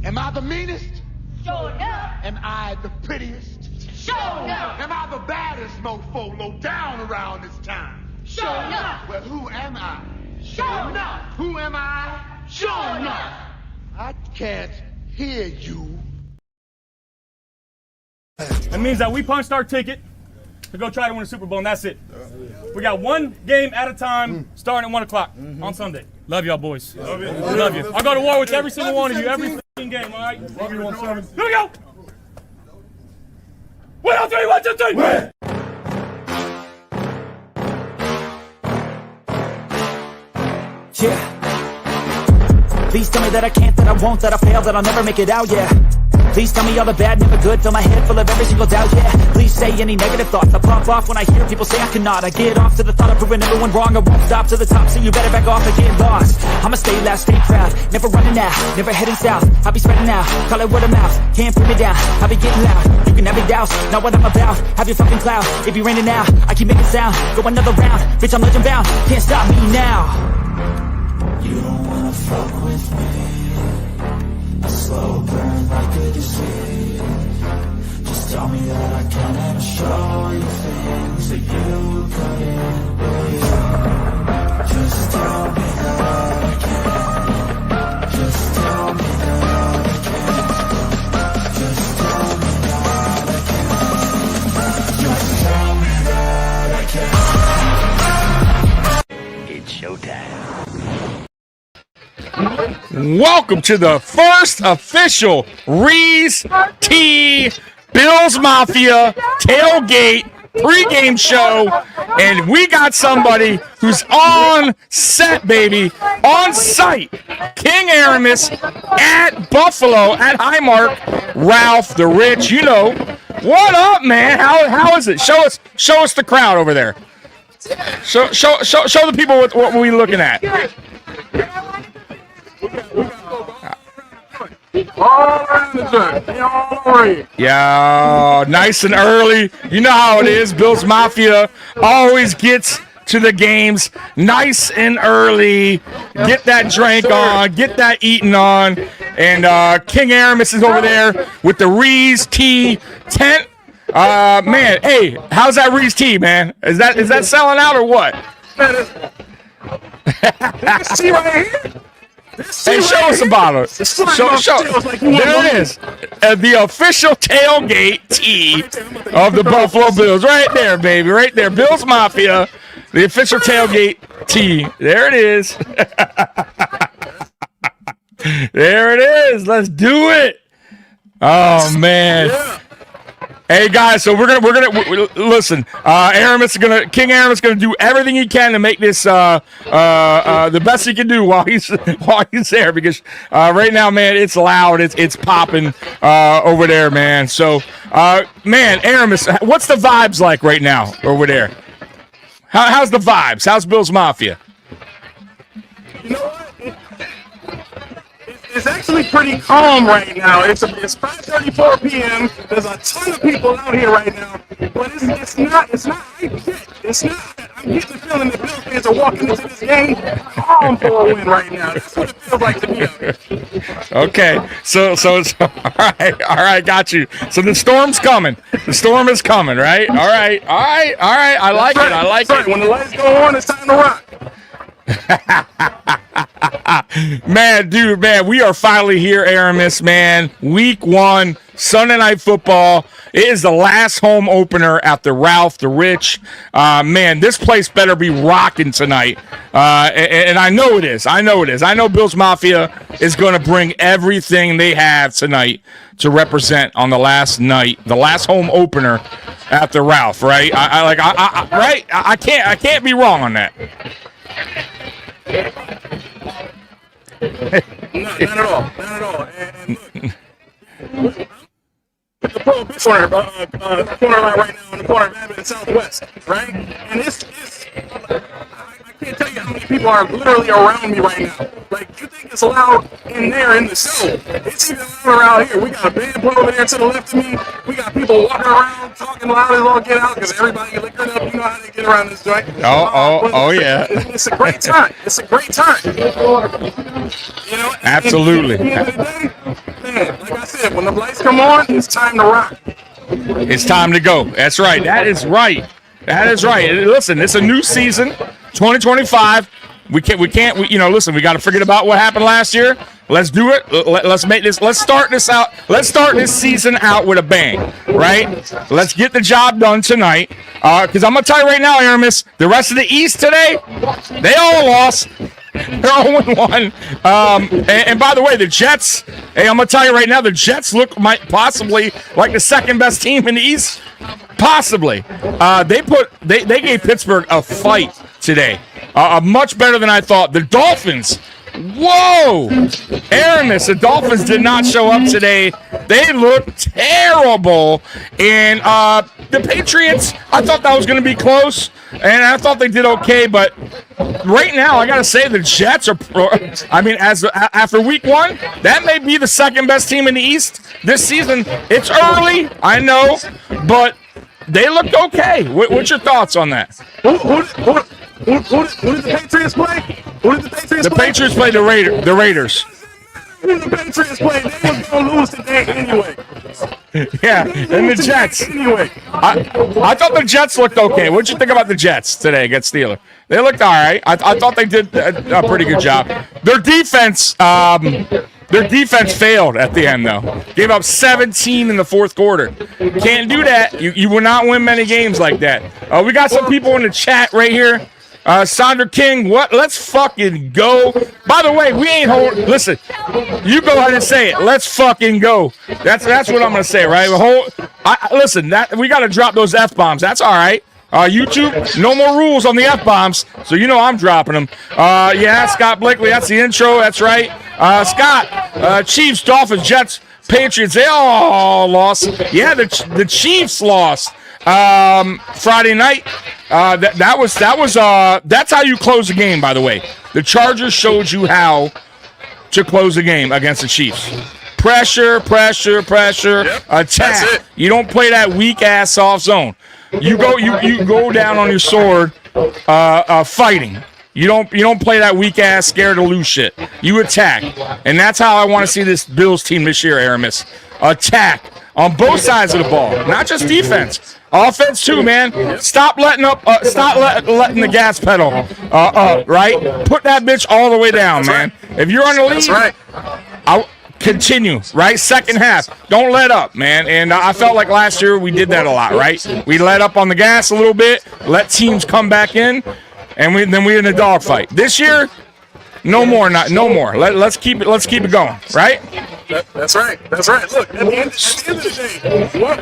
Am I the meanest? Sure enough. Am I the prettiest? Sure enough. Am I the baddest mofo low down around this town? Sure enough. Well, who am I? Sure enough. Who am I? Sure enough. I can't hear you. That means that we punched our ticket to go try to win a Super Bowl, and that's it. We got one game at a time, starting at 1 o'clock on Sunday. Love y'all, boys. Love you. Love you. I'll go to war with every single one of you, every game, all right? Love you, 1-7. Here we go. 1, 2, 3, 1, 2, 3. Win. Yeah. Please tell me that I can't, that I won't, that I fail, that I'll never make it out, yeah. Please tell me all the bad, never good, fill my head full of every single doubt, yeah. Please say any negative thoughts, I pop off when I hear people say I cannot. I get off to the thought of proving everyone wrong, I won't stop to the top, so you better back off and get lost. I'ma stay loud, stay proud, never running out, never heading south. I'll be spreading out, call it word of mouth, can't put me down, I'll be getting loud. You can have it douse, not what I'm about, have your fucking cloud. It be raining now, I keep making sound, go another round, bitch I'm legend bound, can't stop me now. You don't wanna fuck with me, a slow burn like a disease. Just tell me that I can and I'll show you things that you couldn't believe. Just tell me that I can. Just tell me that I can. Just tell me that I can. Just tell me that I can. It's showtime. Welcome to the first official Reese T Bills Mafia Tailgate pregame show, and we got somebody who's on set, baby, on site. King Aramis at Buffalo at Highmark. Ralph the Rich, you know. What up, man? How is it? Show us the crowd over there. Show the people what we looking at. All around the joint. They all over here. Yeah, nice and early. You know how it is. Bills Mafia always gets to the games nice and early. Get that drink on. Get that eating on. And King Aramis is over there with the Reese Tea tent. Man, hey, how's that Reese Tea, man? Is that selling out or what? This tea right here. Hey, show us a bottle. Show. There it is. The official tailgate tea of the Buffalo Bills. Right there, baby. Right there. Bills Mafia. The official tailgate tea. There it is. There it is. Let's do it. Oh, man. Hey guys, so we're gonna listen. King Aramis is gonna do everything he can to make this the best he can do while he's there, because right now, man, it's loud, it's popping over there, man. So, man, Aramis, what's the vibes like right now over there? How's the vibes? How's Bills Mafia? You know what? It's actually pretty calm right now. It's 5:34 p.m. There's a ton of people out here right now, but it's not hype yet. It's not. I'm getting the feeling that Bills fans are walking into this game calm for a win right now. That's what it feels like to me out here. Okay, so all right, got you. So the storm's coming. The storm is coming, right? All right. I like it. When the lights go on, it's time to rock. Man, we are finally here, Aramis, man. Week 1, Sunday Night Football. It is the last home opener after Ralph the Rich. Man, this place better be rocking tonight. And I know it is. I know Bills Mafia is going to bring everything they have tonight to represent on the last night, the last home opener after Ralph, right? I can't be wrong on that. Not at all. And look, the Prohibition corner line right now in the corner of Abbott and Southwest, right? And I can't tell you how many people are literally around me right now. Like, you think it's loud in there in the show? It's even loud around here. We got a band playing over there to the left of me. We got people walking around talking loud as all get out because everybody liquored up. You know how they get around this joint. Oh yeah. It's a great time. You know. Absolutely. At the end of the day, man, it. When the lights come on, it's time to rock. It's time to go. That's right. That is right. That is right. Listen, it's a new season, 2025. Listen, we got to forget about what happened last year. Let's do it. Let's start this out. Let's start this season out with a bang, right? Let's get the job done tonight. Because I'm going to tell you right now, Aramis, the rest of the East today, they all lost. They're 0-1. And by the way, the Jets, hey, I'm going to tell you right now, the Jets might possibly like the second best team in the East. Possibly. They gave Pittsburgh a fight today. Much better than I thought. The Dolphins. Whoa! Aramis, the Dolphins did not show up today. They looked terrible. And the Patriots, I thought that was going to be close. And I thought they did okay. But right now, I got to say the Jets are, after week 1, that may be the second best team in the East this season. It's early, I know, but they looked okay. What's your thoughts on that? Who did the Patriots play? The Patriots played the Raiders. Who did the Patriots play? They was going to lose today anyway. Yeah, and the Jets. Anyway. I thought the Jets looked okay. What'd you think about the Jets today against Steelers? They looked all right. I thought they did a pretty good job. Their defense failed at the end, though. Gave up 17 in the fourth quarter. Can't do that. You will not win many games like that. We got some people in the chat right here. Sandra King, what? Let's fucking go. By the way, we ain't holding. Listen, you go ahead and say it. Let's fucking go. That's what I'm gonna say, right? Listen, we gotta drop those F-bombs. That's all right. YouTube, no more rules on the F-bombs, so you know I'm dropping them. Yeah, Scott Blakely, that's the intro. That's right. Scott, Chiefs, Dolphins, Jets, Patriots, they all lost. Yeah, the Chiefs lost Friday night. That's how you close the game, by the way. The Chargers showed you how to close the game against the Chiefs. Pressure, attack. You don't play that weak ass soft zone. You go down on your sword fighting. You don't play that weak ass scared to lose shit. You attack. And that's how I want to see this Bills team this year, Aramis. Attack on both sides of the ball, not just defense. Offense too, man. Stop letting letting the gas pedal up, right? Put that bitch all the way down, man. If you're on the lead, I'll continue, right? Second half. Don't let up, man. And I felt like last year we did that a lot, right? We let up on the gas a little bit, let teams come back in, and then we're in a dogfight. This year, no more. Let's keep it going, right? That's right. Look, at the end of the day, one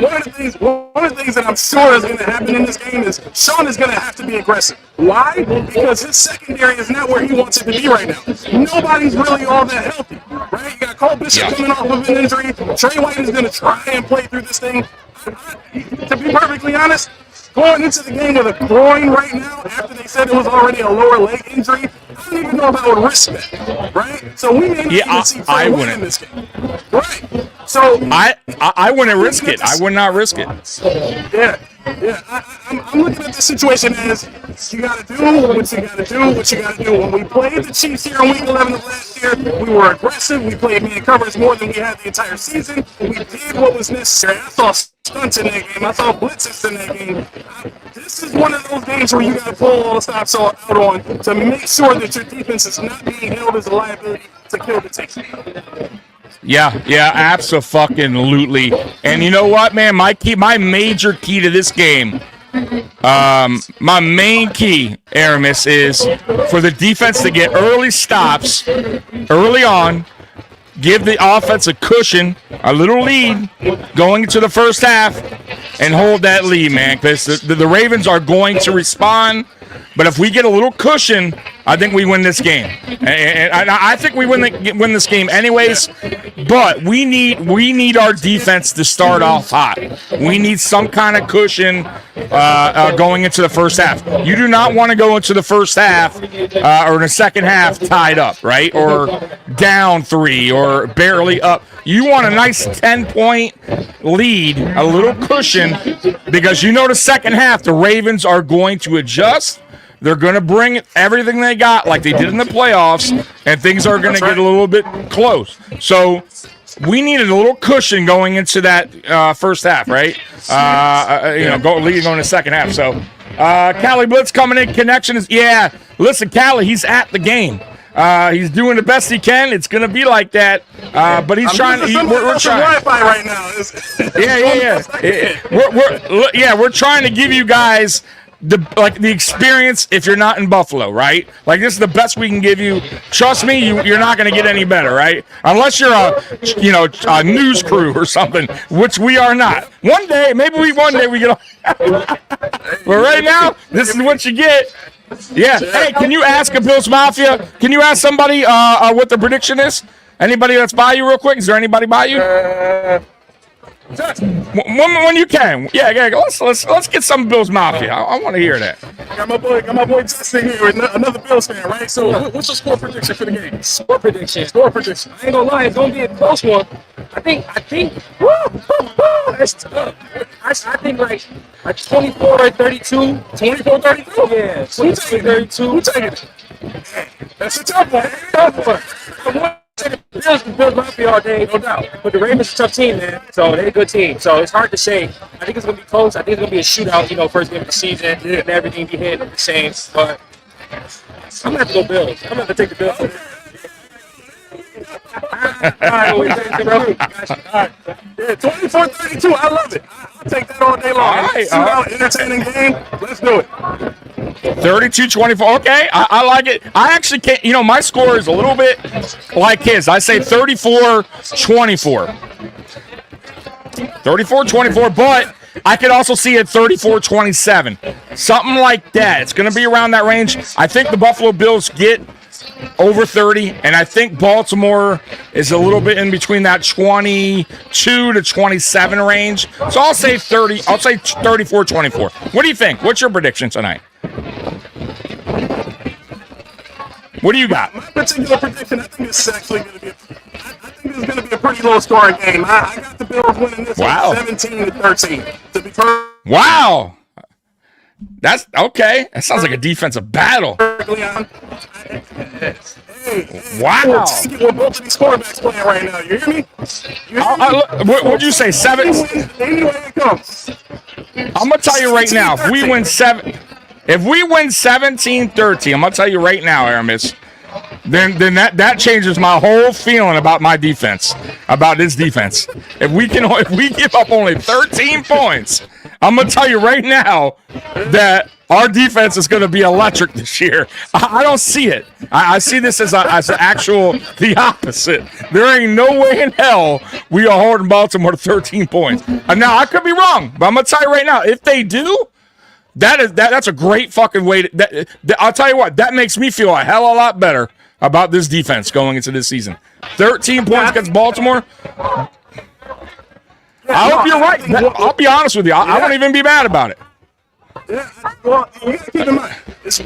of the things that I'm sure is going to happen in this game is Sean is going to have to be aggressive. Why? Because his secondary is not where he wants it to be right now. Nobody's really all that healthy, right? You got Cole Bishop coming off of an injury. Trey White is going to try and play through this thing. To be perfectly honest, going into the game with a groin right now, after they said it was already a lower leg injury, I don't even know if I would risk that, right? So we may not even see Trey White in this game, right? So I wouldn't risk it. I would not risk it. Yeah. I'm looking at the situation as you got to do what you got to do. When we played the Chiefs here in Week 11 of last year, we were aggressive. We played man coverage more than we had the entire season. We did what was necessary. I saw stunts in that game. I saw blitzes in that game. This is one of those games where you got to pull all the stops out on to make sure that your defense is not being held as a liability to kill the team. Yeah, absolutely. And you know what, man? My major key to this game, my main key, Aramis, is for the defense to get early stops early on, give the offense a cushion, a little lead going into the first half, and hold that lead, man, because the Ravens are going to respond. But if we get a little cushion, I think we win this game. And I think we win this game anyways. But we need our defense to start off hot. We need some kind of cushion going into the first half. You do not want to go into the first half or the second half tied up, right? Or down 3 or barely up. You want a nice 10-point lead, a little cushion, because you know the second half, the Ravens are going to adjust. They're going to bring everything they got like they did in the playoffs, and things are going to get a little bit close. So we needed a little cushion going into that first half, right? Going in the second half. So, Cali Blitz coming in. Connection is, listen, Cali, he's at the game. He's doing the best he can. It's going to be like that. But he's trying. We're trying. Wi-Fi right now. We're trying to give you guys the experience if you're not in Buffalo, right? Like, this is the best we can give you. Trust me, you're not going to get any better, right? Unless you're a news crew or something, which we are not. One day we get. But right now, this is what you get. Yeah. Hey, can you ask a Bills Mafia? Can you ask somebody what the prediction is? Anybody that's by you real quick? Is there anybody by you? When you can. Yeah. Let's get some Bills Mafia. I want to hear that. Got my boy Justin here, another Bills fan, right? So what's your score prediction for the game? Score prediction. I ain't gonna lie, it's gonna be a close one. I think. That's tough. I think like 24-32. 24-32? Yeah, 24-32. Who taking it? That's a tough one. Bills Mafia all day, no doubt. But the Ravens are a tough team, man. So they're a good team. So it's hard to say. I think it's gonna be close. I think it's gonna be a shootout. First game of the season, and everything be hit the same. But I'm gonna have to go Bills. I'm gonna have to take the Bills. All right. 24-32. I love it. I'll take that all day long. All right. Shootout, entertaining game. Let's do it. 32-24. Okay, I like it. I actually can't. My score is a little bit like his. I say 34-24. 34-24, but I could also see it 34-27. Something like that. It's going to be around that range. I think the Buffalo Bills get over 30, and I think Baltimore is a little bit in between that 22 to 27 range. So I'll say 30. I'll say 34-24. What do you think? What's your prediction tonight? What do you got? My particular prediction, I think this is actually going to be. I think this is going to be a pretty low-scoring game. I got the Bills winning this one 17-13. To be perfect. Wow. That's okay. That sounds like a defensive battle. Wow. What both of these quarterbacks playing right now. You hear me? What'd you say? 7? Anyway it comes. I'm gonna tell you right now. If we win 17-13, I'm gonna tell you right now, Aramis. Then that changes my whole feeling about my defense, about this defense. If we give up only 13 points, I'm gonna tell you right now that our defense is gonna be electric this year. I don't see it. I see this as the opposite. There ain't no way in hell we are holding Baltimore to 13 points. Now I could be wrong, but I'm gonna tell you right now, if they do, that's a great fucking way to. I'll tell you what, that makes me feel a hell of a lot better about this defense going into this season. 13 points against Baltimore. I hope you're right. I'll be honest with you. I won't even be mad about it. Yeah, well, you gotta keep in mind, it's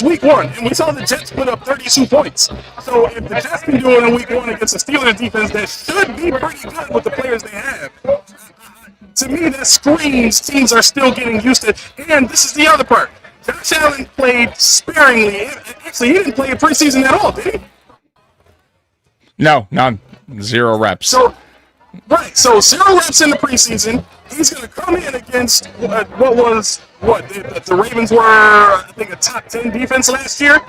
week one, and we saw the Jets put up 32 points. So if the Jets can do it in week one against a Steelers defense that should be pretty good with the players they have, to me that screams teams are still getting used to it. And this is the other part. Josh Allen played sparingly. Actually, he didn't play in preseason at all, did he? No, 0 reps. So 0 reps in the preseason. He's going to come in against the Ravens were, I think, a top 10 defense last year.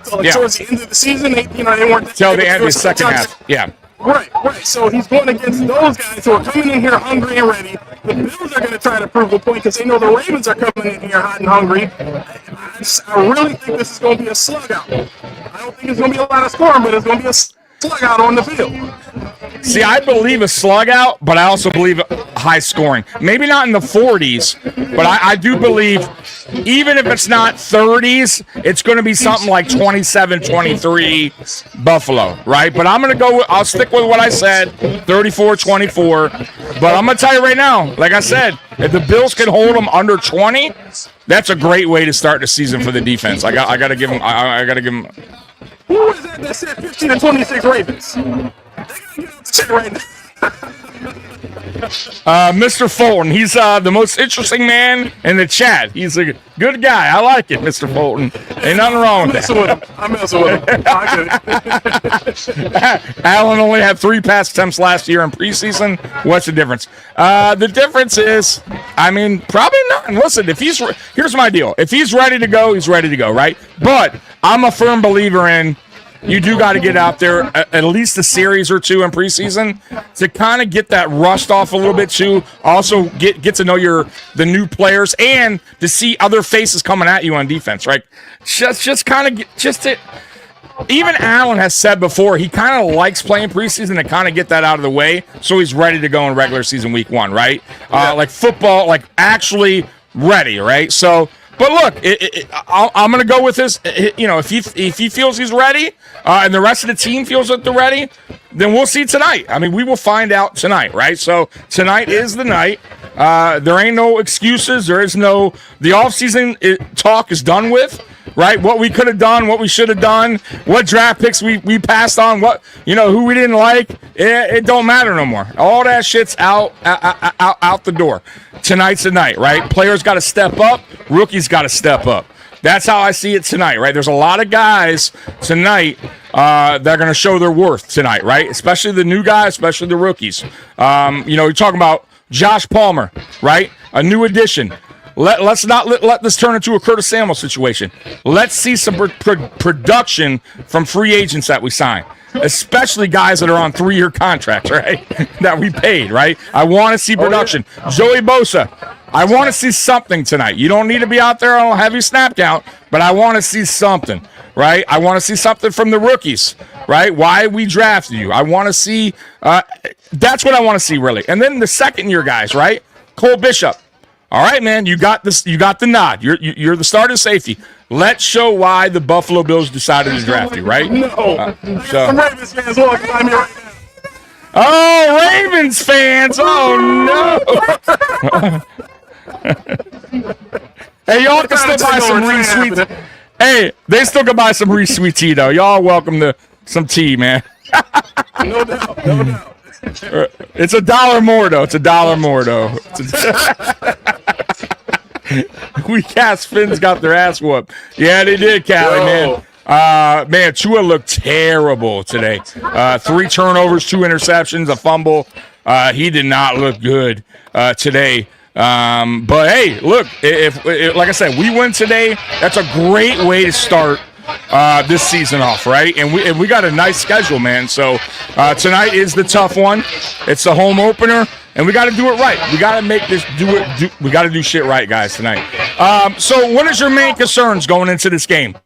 So towards the end of the season, they weren't. Till the end of the second half. Yeah. Right. So he's going against those guys who are coming in here hungry and ready. The Bills are going to try to prove a point because they know the Ravens are coming in here hot and hungry. I really think this is going to be a slug out. I don't think it's going to be a lot of scoring, but it's going to be a slug out on the field. See, I believe a slug out, but I also believe high scoring. Maybe not in the 40s, but I do believe even if it's not 30s, it's going to be something like 27-23 Buffalo, right? But I'll stick with what I said, 34-24. But I'm going to tell you right now, like I said, if the Bills can hold them under 20, that's a great way to start the season for the defense. I got to give them. Who was that said 15-26 Ravens? They got to get out the chat right now. Mr. Fulton. He's the most interesting man in the chat. He's a good guy. I like it, Mr. Fulton. Ain't nothing wrong with that. I'm messing with him. I get it. Allen only had 3 pass attempts last year in preseason. What's the difference? The difference is, I mean, probably none. Listen, here's my deal. If he's ready to go, he's ready to go, right? But I'm a firm believer in you do got to get out there at least a series or 2 in preseason to kind of get that rust off a little bit too. Also get to know the new players and to see other faces coming at you on defense, right? Even Allen has said before he kind of likes playing preseason to kind of get that out of the way so he's ready to go in regular season week 1, right? Like football, like actually ready, right? So. But look, I'm going to go with this. If he feels he's ready and the rest of the team feels that they're ready, then we'll see tonight. I mean, we will find out tonight, right? So tonight is the night. There ain't no excuses. There is no – the offseason talk is done with, right? What we could have done, what we should have done, what draft picks we passed on, who we didn't like, it don't matter no more. All that shit's out the door. Tonight's the night, right? Players got to step up. Rookies got to step up. That's how I see it tonight, right? There's a lot of guys tonight that are going to show their worth tonight, right? Especially the new guys, especially the rookies. You're talking about Josh Palmer, right? A new addition. Let's not let this turn into a Curtis Samuel situation. Let's see some production from free agents that we sign, especially guys that are on 3-year contracts, right? That we paid, right? I want to see production. Joey Bosa, I want to see something tonight. You don't need to be out there on a heavy snap count, but I want to see something, right? I want to see something from the rookies, right? Why we drafted you. I want to see that's what I want to see, really. And then the second-year guys, right? Cole Bishop. All right, man, you got this. You got the nod. You're the starting safety. Let's show why the Buffalo Bills decided to draft you, right? No. Some Ravens fans walking by me right now. Oh, Ravens fans! Oh no! Hey, y'all can still buy some Reese Sweet. Hey, they still can buy some Reese Sweet tea though. Y'all welcome to some tea, man. No doubt. No doubt. It's $1 more though. It's $1 more though. Weak ass Finns got their ass whooped. Yeah, they did, Callie, man. Man, Tua looked terrible today. 3 turnovers, 2 interceptions, a fumble. He did not look good today. But hey, look, if like I said, we win today, that's a great way to start this season off, right? And we got a nice schedule, man. So tonight is the tough one. It's the home opener, and we got to do it right. We got to make this we got to do shit right, guys, tonight. So what is your main concerns going into this game?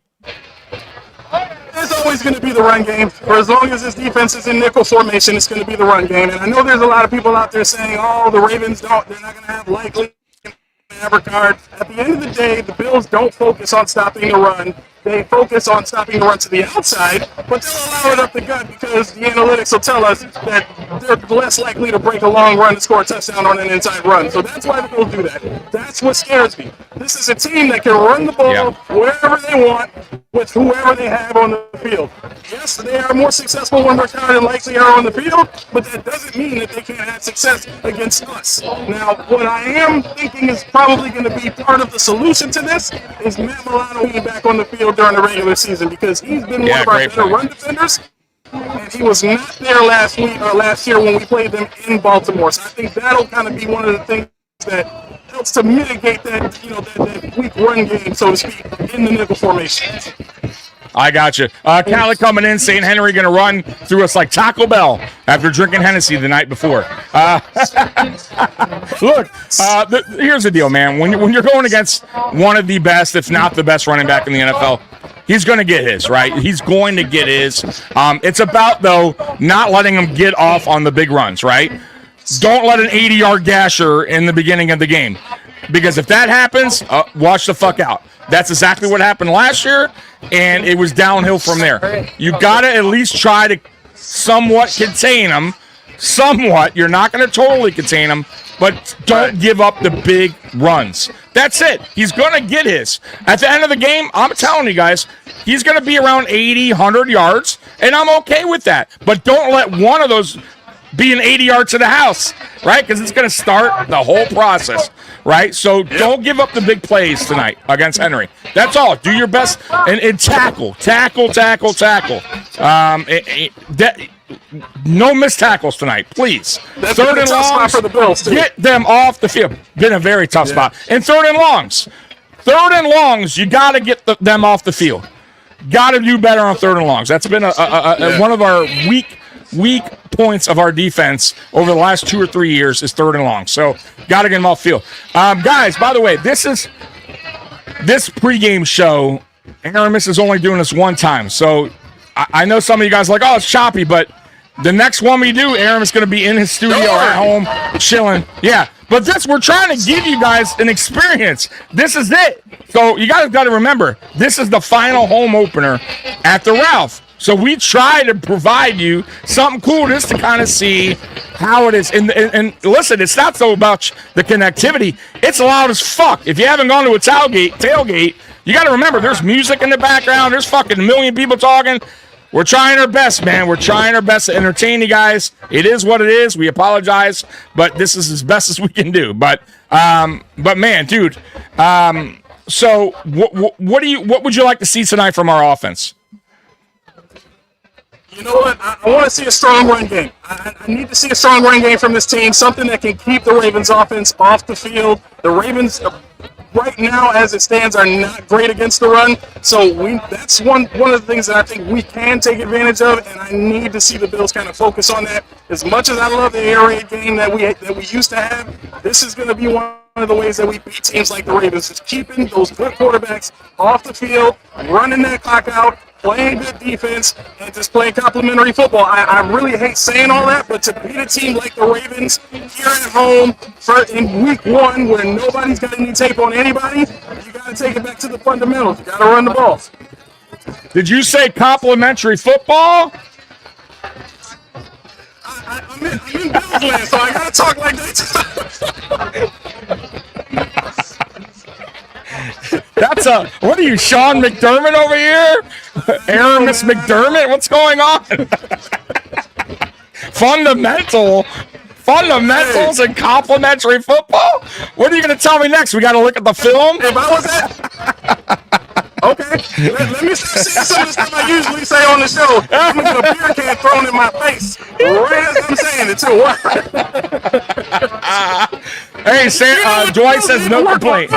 It's always going to be the run game. For as long as this defense is in nickel formation, it's going to be the run game. And I know there's a lot of people out there saying, oh, the Ravens they're not going to have Likely and Abercard. At the end of the day, the Bills don't focus on stopping the run. They focus on stopping the run to the outside, but they'll allow it up the gut because the analytics will tell us that they're less likely to break a long run and score a touchdown on an inside run. So that's why the Bills do that. That's what scares me. This is a team that can run the ball wherever they want with whoever they have on the field. Yes, they are more successful when Rashard and Likely are on the field, but that doesn't mean that they can't have success against us. Now, what I am thinking is probably going to be part of the solution to this is Matt Milano being back on the field during the regular season because he's been one of our better run defenders, and he was not there last year when we played them in Baltimore. So I think that'll kind of be one of the things that helps to mitigate that, that weak run game, so to speak, in the nickel formation. I got you. Callie coming in, St. Henry going to run through us like Taco Bell after drinking Hennessy the night before. Look, here's the deal, man. When you're going against one of the best, if not the best running back in the NFL, he's going to get his, right? He's going to get his. It's about, though, not letting him get off on the big runs, right? Don't let an 80-yard gasher in the beginning of the game. Because if that happens, watch the fuck out. That's exactly what happened last year, and it was downhill from there. You got to at least try to somewhat contain him. Somewhat. You're not going to totally contain him, but don't give up the big runs. That's it. He's going to get his. At the end of the game, I'm telling you guys, he's going to be around 80, 100 yards, and I'm okay with that. But don't let one of those being 80 yards to the house, right? Because it's going to start the whole process, right? So don't give up the big plays tonight against Henry. That's all. Do your best and tackle. No missed tackles tonight, please. That's third been a and tough spot longs, for the Bills, too. get them off the field. Been a very tough spot. And third and longs. Third and longs, you got to get them off the field. Got to do better on third and longs. That's been one of our weak points of our defense over the last 2 or 3 years is third and long. So got to get them off field. Guys, by the way, this pregame show, Aramis is only doing this one time. So I know some of you guys are like, oh, it's choppy, but the next one we do, Aramis is going to be in his studio or at home chilling. Yeah. But we're trying to give you guys an experience. This is it. So you guys got to remember, this is the final home opener at the Ralph. So we try to provide you something cool just to kind of see how it is. And listen, it's not so about the connectivity. It's loud as fuck. If you haven't gone to a tailgate, you got to remember, there's music in the background. There's fucking a million people talking. We're trying our best, man. We're trying our best to entertain you guys. It is what it is. We apologize, but this is as best as we can do. But man, dude. So what would you like to see tonight from our offense? You know what? I want to see a strong run game. I need to see a strong run game from this team, something that can keep the Ravens' offense off the field. The Ravens, right now, as it stands, are not great against the run. So that's one of the things that I think we can take advantage of, and I need to see the Bills kind of focus on that. As much as I love the air raid game that we used to have, this is going to be one of the ways that we beat teams like the Ravens. Is keeping those good quarterbacks off the field, running that clock out, playing good defense, and just playing complimentary football. I really hate saying all that, but to beat a team like the Ravens here at home in week 1 where nobody's got any tape on anybody, you got to take it back to the fundamentals. You got to run the ball. Did you say complimentary football? I'm in Bills land, so I got to talk like that. What are you, Sean McDermott over here? Aramis McDermott? What's going on? Fundamentals and complimentary football? What are you going to tell me next? We got to look at the film? If I was that... Okay, let me say some of the stuff I usually say on the show. I'm going to get a beer can thrown in my face. Right as I'm saying it, too. Hey, Dwight says no complaint.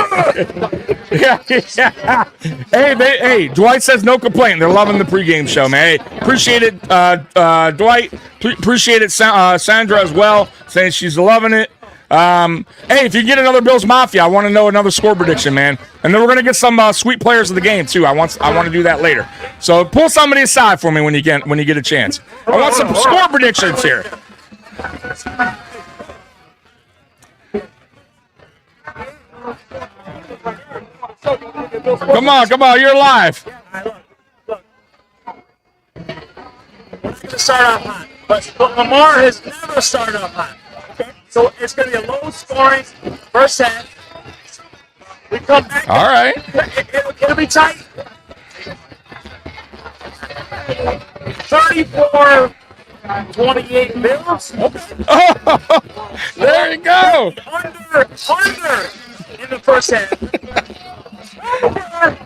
Yeah. Hey, Dwight says no complaint. They're loving the pregame show, man. Hey, appreciate it, Dwight. Appreciate it, Sandra, as well, saying she's loving it. Hey, if you get another Bills Mafia, I want to know another score prediction, man. And then we're gonna get some sweet players of the game too. I want to do that later. So pull somebody aside for me when you get a chance. I want some score predictions here. Come on, you're live. To start off hot, but Lamar has never started off hot. Okay, so it's going to be a low-scoring first half. We come back. All right. It'll be tight. 34-28 Bills. Okay. Oh, there you go. Under in the first half.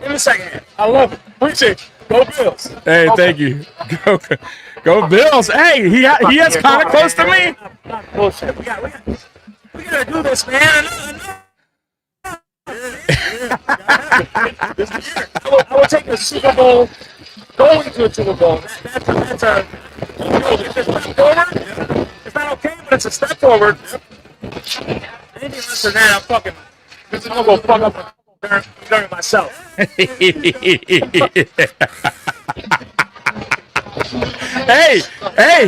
In the second half. I love it. Appreciate it. Go Bills. Hey, thank you. Go Bills. Hey, he has kind of close to me. Not bullshit. We gotta do this, man. I will take a Super Bowl. Going to a Super Bowl. That's a it's a step forward. It's not okay, but it's a step forward. Anything less than that, I'm fucking. I'm gonna go fuck up during myself. Hey,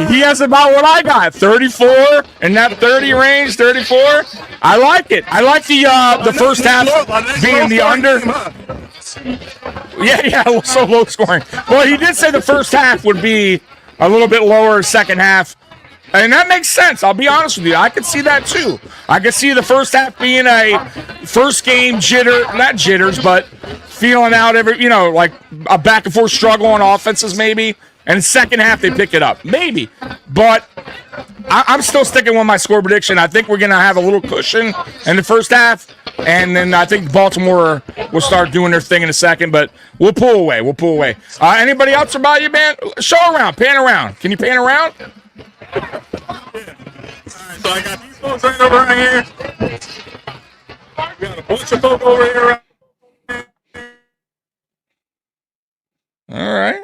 he has about what I got, 34 in that 30 range, 34. I like it. I like the first half being the under. Yeah, so low scoring. Well, he did say the first half would be a little bit lower, second half. And that makes sense. I'll be honest with you. I could see that too. I could see the first half being a first game not jitters, but feeling out like a back and forth struggle on offenses maybe. And second half they pick it up. Maybe. But I'm still sticking with my score prediction. I think we're going to have a little cushion in the first half, and then I think Baltimore will start doing their thing in a second, but we'll pull away. Anybody else about you, man? Show around. Pan around. Can you pan around? Yeah. All right, so I got these folks right over right here. We got a bunch of folks over here. All right.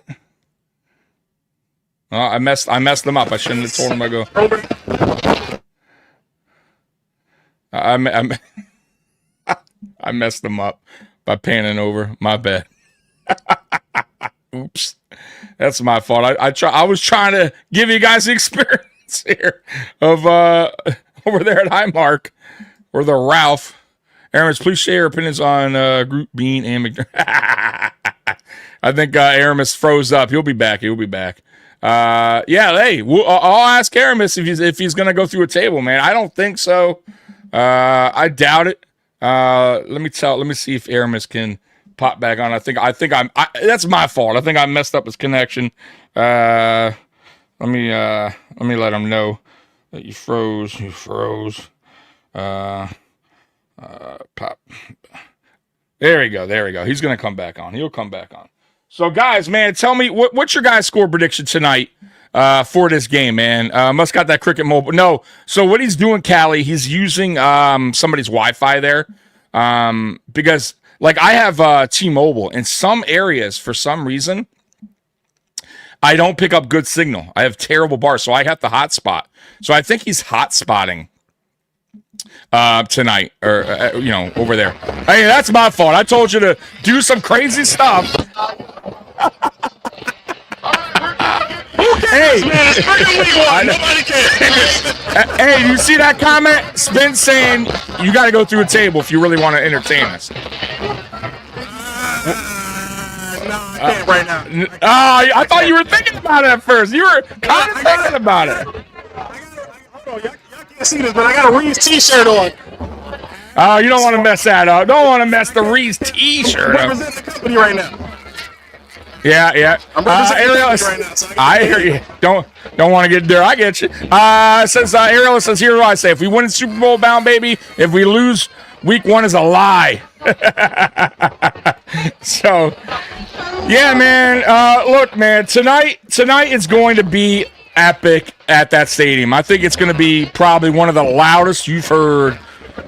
Oh, I messed them up. I shouldn't have told them I go. I messed them up by panning over. My bad. Oops. That's my fault. I was trying to give you guys the experience here of over there at Highmark or the Ralph. Aramis, please share your opinions on Group Bean and McDermott. I think Aramis froze up. He'll be back. Yeah, hey, I'll ask Aramis if he's going to go through a table, man. I don't think so. I doubt it. Let me see if Aramis can pop back on. I think that's my fault. I think I messed up his connection. Let me let him know that you froze. Pop. There we go. He's going to come back on. He'll come back on. So, guys, man, tell me, what's your guys' score prediction tonight for this game, man? Must got that Cricket Mobile. No, so what he's doing, Callie, he's using somebody's Wi-Fi there because, like, I have T-Mobile. In some areas, for some reason, I don't pick up good signal. I have terrible bars, so I have the hotspot. So I think he's hotspotting tonight, or over there. Hey, that's my fault. I told you to do some crazy stuff. Hey, Nobody cares. Hey, you see that comment? Spin saying you got to go through a table if you really want to entertain us. No, I can't right now. I thought you were thinking about it at first. You were kind of thinking about it. Hold on, y'all can't see this, but I got a Reese T-shirt on. Oh, you don't want to mess that up. Don't want to mess the Reese T-shirt up. I'm representing the company right now. Yeah. I'm representing the Ariel, company right now. So I hear you. Don't want to get there. I get you. Says Ariel says, here's what I say. If we win Super Bowl bound, baby. If we lose, week 1 is a lie. So, yeah, man. Look, man. Tonight is going to be epic at that stadium. I think it's going to be probably one of the loudest you've heard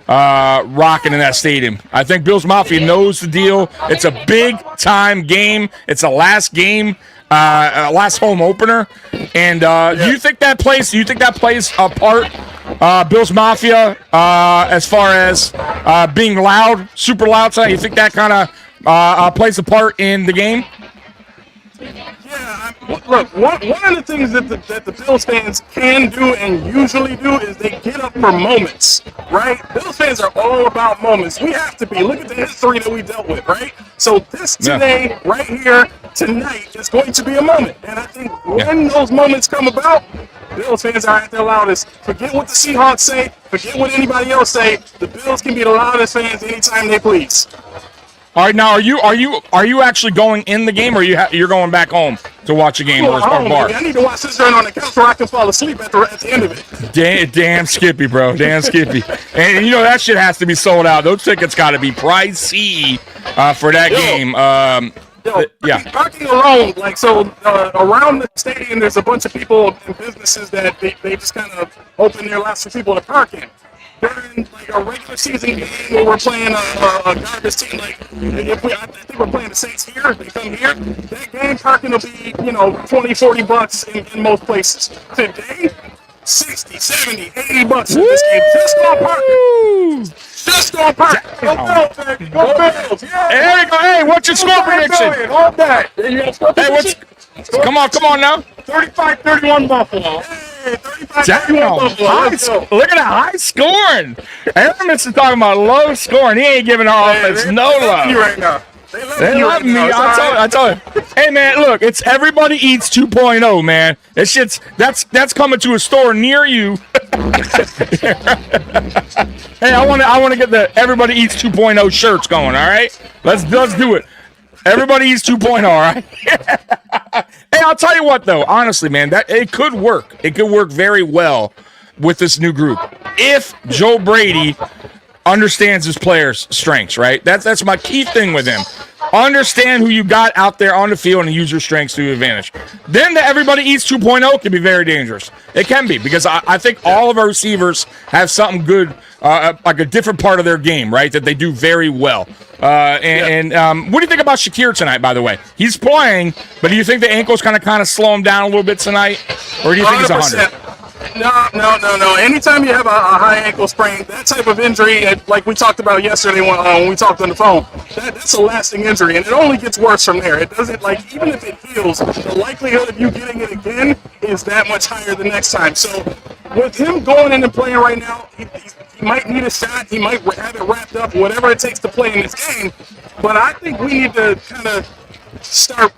rocking in that stadium. I think Bills Mafia knows the deal. It's a big time game. It's a last game, last home opener. And you think that plays a part, Bills Mafia, as far as being loud, super loud tonight? You think that kind of plays a part in the game? Yeah, look, one of the things that the Bills fans can do and usually do is they get up for moments, right? Bills fans are all about moments. We have to be. Look at the history that we dealt with, right? So this today, right here, tonight, is going to be a moment. And I think when those moments come about, Bills fans are at their loudest. Forget what the Seahawks say. Forget what anybody else say. The Bills can be the loudest fans anytime they please. All right, now are you actually going in the game, or you're going back home to watch a game or bar? I need to watch this joint on the couch so I can fall asleep at the end of it. Damn Skippy, bro. Damn Skippy. And you know that shit has to be sold out. Those tickets got to be pricey for that game. Parking alone, like, so around the stadium, there's a bunch of people and businesses that they just kind of open their lots for people to park in. During like a regular season game where we're playing a garbage team, like I think we're playing the Saints here, they come here, that game parking will be, $20-$40 in most places. Today, $60, $70, $80 in this game just on parking. Just on parking. Go Bills, baby. Go Bills. Yeah. There you go. Hey, what's your score prediction? All that. Come on now. 35-31 Buffalo. Hey, 35-31 Buffalo. Look at that high scoring. Aramis is talking about low scoring. He ain't giving our offense no love. Right now. They love me. I told you. Hey man, look, it's Everybody Eats 2.0, man. That's coming to a store near you. Hey, I want to get the Everybody Eats 2.0 shirts going. All right, let's do it. Everybody Eats 2.0. All right. Hey, I'll tell you what though. Honestly, man, that it could work. It could work very well with this new group if Joe Brady understands his players' strengths, right? That's my key thing with him. Understand who you got out there on the field and use your strengths to your advantage. Then the everybody eats 2.0 can be very dangerous. It can be because I think all of our receivers have something good, like a different part of their game, right, that they do very well. What do you think about Shakir tonight, by the way? He's playing, but do you think the ankle's kind of slow him down a little bit tonight? Or do you think he's 100? No. Anytime you have a high ankle sprain, that type of injury, like we talked about yesterday when we talked on the phone, that's a lasting injury, and it only gets worse from there. It doesn't, like, even if it heals, the likelihood of you getting it again is that much higher the next time. So with him going in and playing right now, he might need a shot. He might have it wrapped up, whatever it takes to play in this game. But I think we need to kind of start,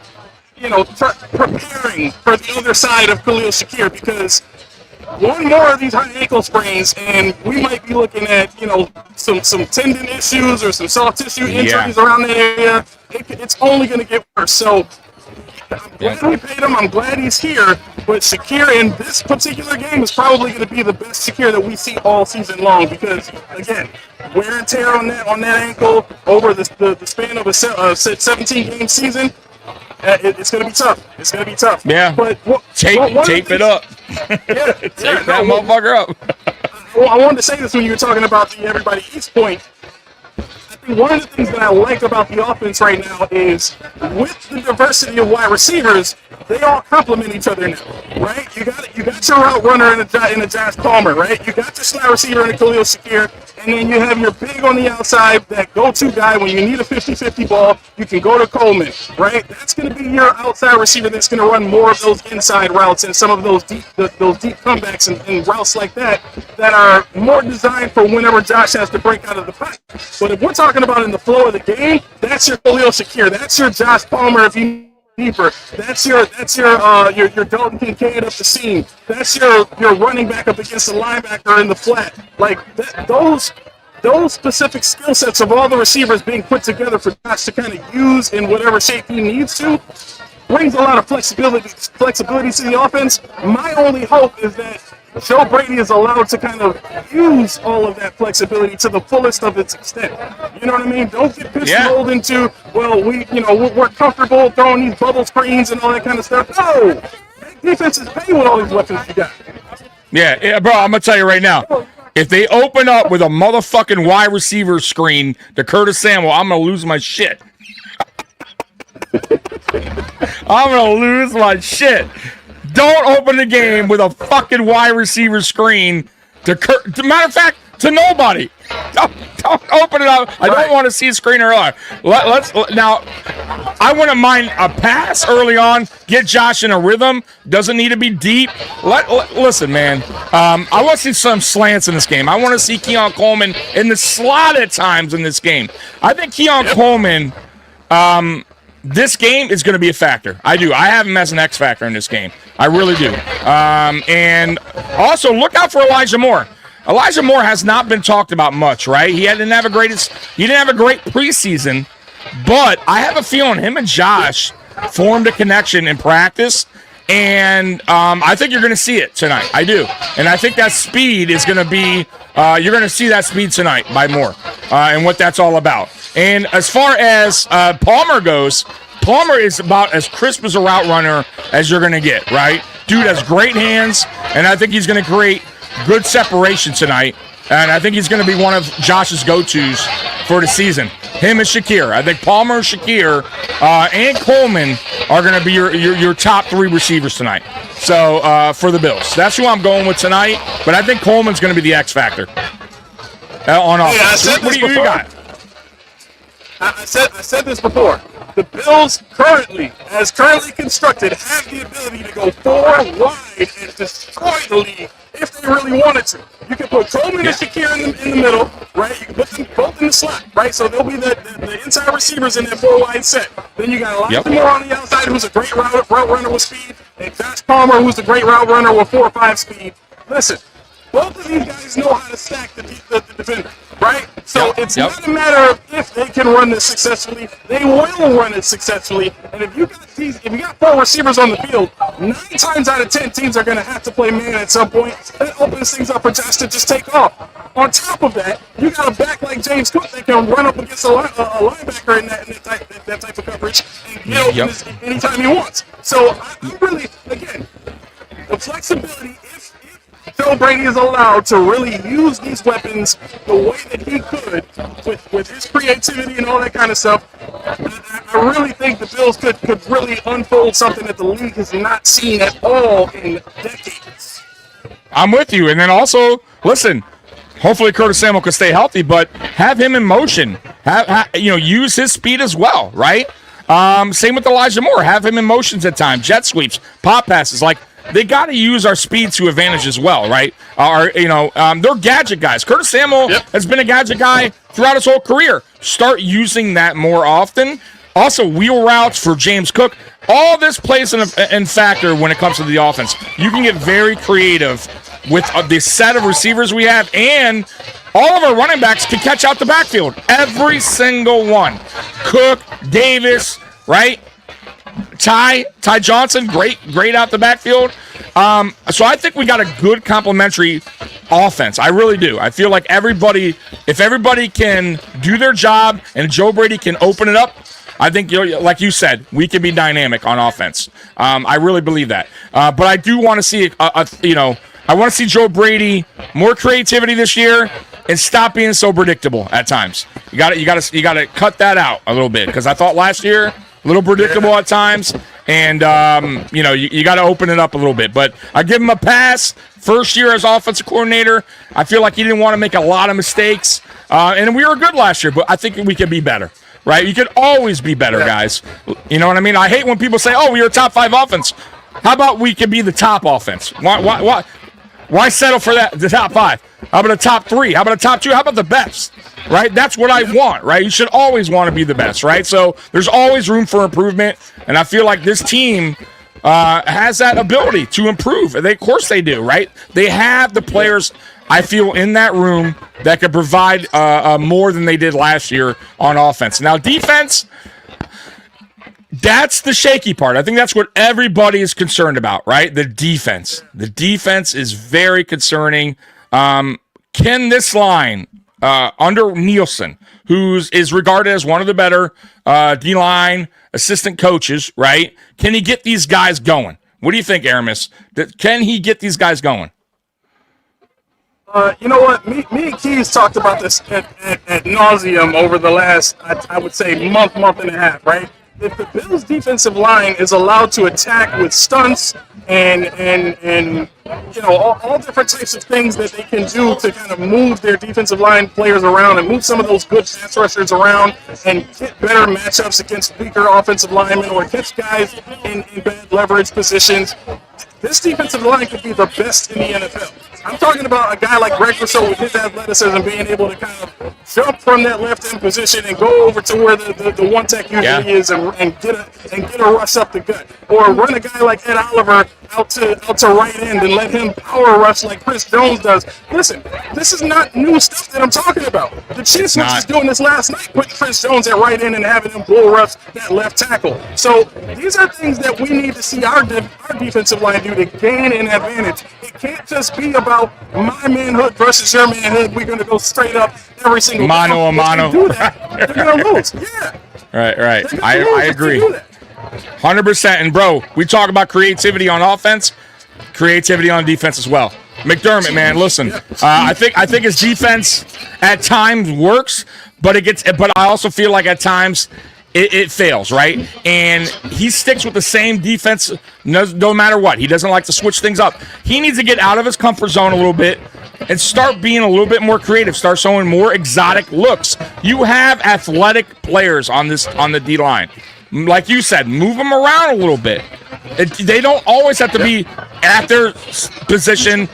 preparing for the other side of Khalil Shakir, because one more of these high ankle sprains, and we might be looking at, some tendon issues or some soft tissue injuries around the area. It's only going to get worse. So I'm glad we paid him. I'm glad he's here. But Shakir in this particular game is probably going to be the best Shakir that we see all season long, because, again, wear and tear on that ankle over the span of a 17-game season. It's going to be tough. It's going to be tough. Yeah. But tape it up. Tape that motherfucker up. I wanted to say this when you were talking about the everybody eats point. I think one of the things that I like about the offense right now is with the diversity of wide receivers, they all complement each other now, right? You got your route runner in a Josh Palmer, right? You got your slot receiver in a Khalil Shakir, and then you have your big on the outside, that go-to guy when you need a 50-50 ball. You can go to Coleman, right? That's going to be your outside receiver that's going to run more of those inside routes and some of those deep comebacks and routes like that are more designed for whenever Josh has to break out of the pack. But if we're talking about in the flow of the game, that's your Khalil Shakir. That's your Josh Palmer if you deeper. That's your Dalton Kincaid up the seam. That's your running back up against the linebacker in the flat. Like those specific skill sets of all the receivers being put together for Josh to kind of use in whatever shape he needs to brings a lot of flexibility to the offense. My only hope is that Joe Brady is allowed to kind of use all of that flexibility to the fullest of its extent. You know what I mean? Don't get pigeonholed into, well, we're comfortable throwing these bubble screens and all that kind of stuff. No! Defenses pay with all these weapons you got. Yeah, bro, I'm going to tell you right now. If they open up with a motherfucking wide receiver screen to Curtis Samuel, I'm going to lose my shit. I'm going to lose my shit. Don't open the game with a fucking wide receiver screen matter of fact, to nobody. Don't open it up. I don't want to see a screen early. Now, I wouldn't mind a pass early on. Get Josh in a rhythm. Doesn't need to be deep. Listen, man. I want to see some slants in this game. I want to see Keon Coleman in the slot at times in this game. I think Keon Coleman. This game is going to be a factor. I do. I have him as an X factor in this game. I really do. And also, look out for Elijah Moore. Elijah Moore has not been talked about much, right? He didn't have a great preseason, but I have a feeling him and Josh formed a connection in practice, and I think you're going to see it tonight. I do. And I think that speed is going to be you're going to see that speed tonight by Moore and what that's all about. And as far as Palmer goes, Palmer is about as crisp as a route runner as you're going to get, right? Dude has great hands, and I think he's going to create good separation tonight. And I think he's going to be one of Josh's go-tos for the season. Him and Shakir. I think Palmer, Shakir, and Coleman are going to be your top three receivers tonight. So for the Bills, that's who I'm going with tonight. But I think Coleman's going to be the X factor on offense. What do you got? I said this before. The Bills currently constructed, have the ability to go 4 wide and destroy the league if they really wanted to. You can put Coleman and Shakir in the middle, right? You can put them both in the slot, right? So they'll be the inside receivers in that 4 wide set. Then you got Elijah Moore on the outside, who's a great route runner with speed, and Josh Palmer, who's a great route runner with 4 or 5 speed. Listen, both of these guys know how to stack the defender, right? So Yep, it's yep. not a matter of if they can run this successfully. They will run it successfully. And if you got 4 receivers on the field, 9 times out of 10 teams are going to have to play man at some point. That opens things up for Josh to just take off. On top of that, you got a back like James Cook that can run up against a linebacker in that type of coverage and get open anytime he wants. So I'm really, again, the flexibility, if Joe Brady is allowed to really use these weapons the way that he could with his creativity and all that kind of stuff, I really think the Bills could really unfold something that the league has not seen at all in decades. I'm with you. And then also, listen, hopefully Curtis Samuel can stay healthy, but have him in motion. Use his speed as well, right? Same with Elijah Moore. Have him in motions at times, jet sweeps, pop passes. Like, they got to use our speed to advantage as well, right? They're gadget guys. Curtis Samuel has been a gadget guy throughout his whole career. Start using that more often. Also, wheel routes for James Cook. All this plays in factor when it comes to the offense. You can get very creative with the set of receivers we have, and all of our running backs can catch out the backfield. Every single one. Cook, Davis, right? Ty Johnson, great out the backfield. So I think we got a good complementary offense. I really do. I feel like if everybody can do their job and Joe Brady can open it up, I think, like you said, we can be dynamic on offense. I really believe that. But I do want to see, I want to see Joe Brady more creativity this year and stop being so predictable at times. You got to cut that out a little bit, because I thought last year a little predictable at times, and you got to open it up a little bit. But I give him a pass. First year as offensive coordinator, I feel like he didn't want to make a lot of mistakes, and we were good last year. But I think we can be better. Right? You could always be better, guys. You know what I mean? I hate when people say, "Oh, we were top 5 offense." How about we can be the top offense? Why settle for that? The top 5? How about a top 3? How about a top 2? How about the best? Right? That's what I want. Right? You should always want to be the best. Right? So there's always room for improvement, and I feel like this team has that ability to improve. Of course they do. Right? They have the players, I feel, in that room that could provide more than they did last year on offense. Now, defense, that's the shaky part. I think that's what everybody is concerned about, right? The defense. The defense is very concerning. Can this line, under Nielsen, who is regarded as one of the better D-line assistant coaches, right? Can he get these guys going? What do you think, Aramis? Can he get these guys going? You know what? Me and Keys talked about this at nauseum over the last, I would say, month and a half, right? If the Bills' defensive line is allowed to attack with stunts and all different types of things that they can do to kind of move their defensive line players around and move some of those good pass rushers around and get better matchups against weaker offensive linemen or catch guys in bad leverage positions, this defensive line could be the best in the NFL. I'm talking about a guy like Greg Rousseau with his athleticism being able to kind of jump from that left end position and go over to where the one tech usually is and get a rush up the gut, or run a guy like Ed Oliver out to right end and let him power rush like Chris Jones does. Listen, this is not new stuff that I'm talking about. The Chiefs were just doing this last night, putting Chris Jones at right end and having him bull rush that left tackle. So these are things that we need to see our defensive line do to gain an advantage. It can't just be about my manhood versus your manhood. We're going to go straight up every single mano a mano. If they do that, they're going to lose. Yeah. Right. I agree. 100%. And, bro, we talk about creativity on offense, creativity on defense as well. McDermott, man, listen. I think his defense at times works, but I also feel like at times it fails, right? And he sticks with the same defense no matter what. He doesn't like to switch things up. He needs to get out of his comfort zone a little bit and start being a little bit more creative, start showing more exotic looks. You have athletic players on the D-line. Like you said, move them around a little bit. They don't always have to be at their position,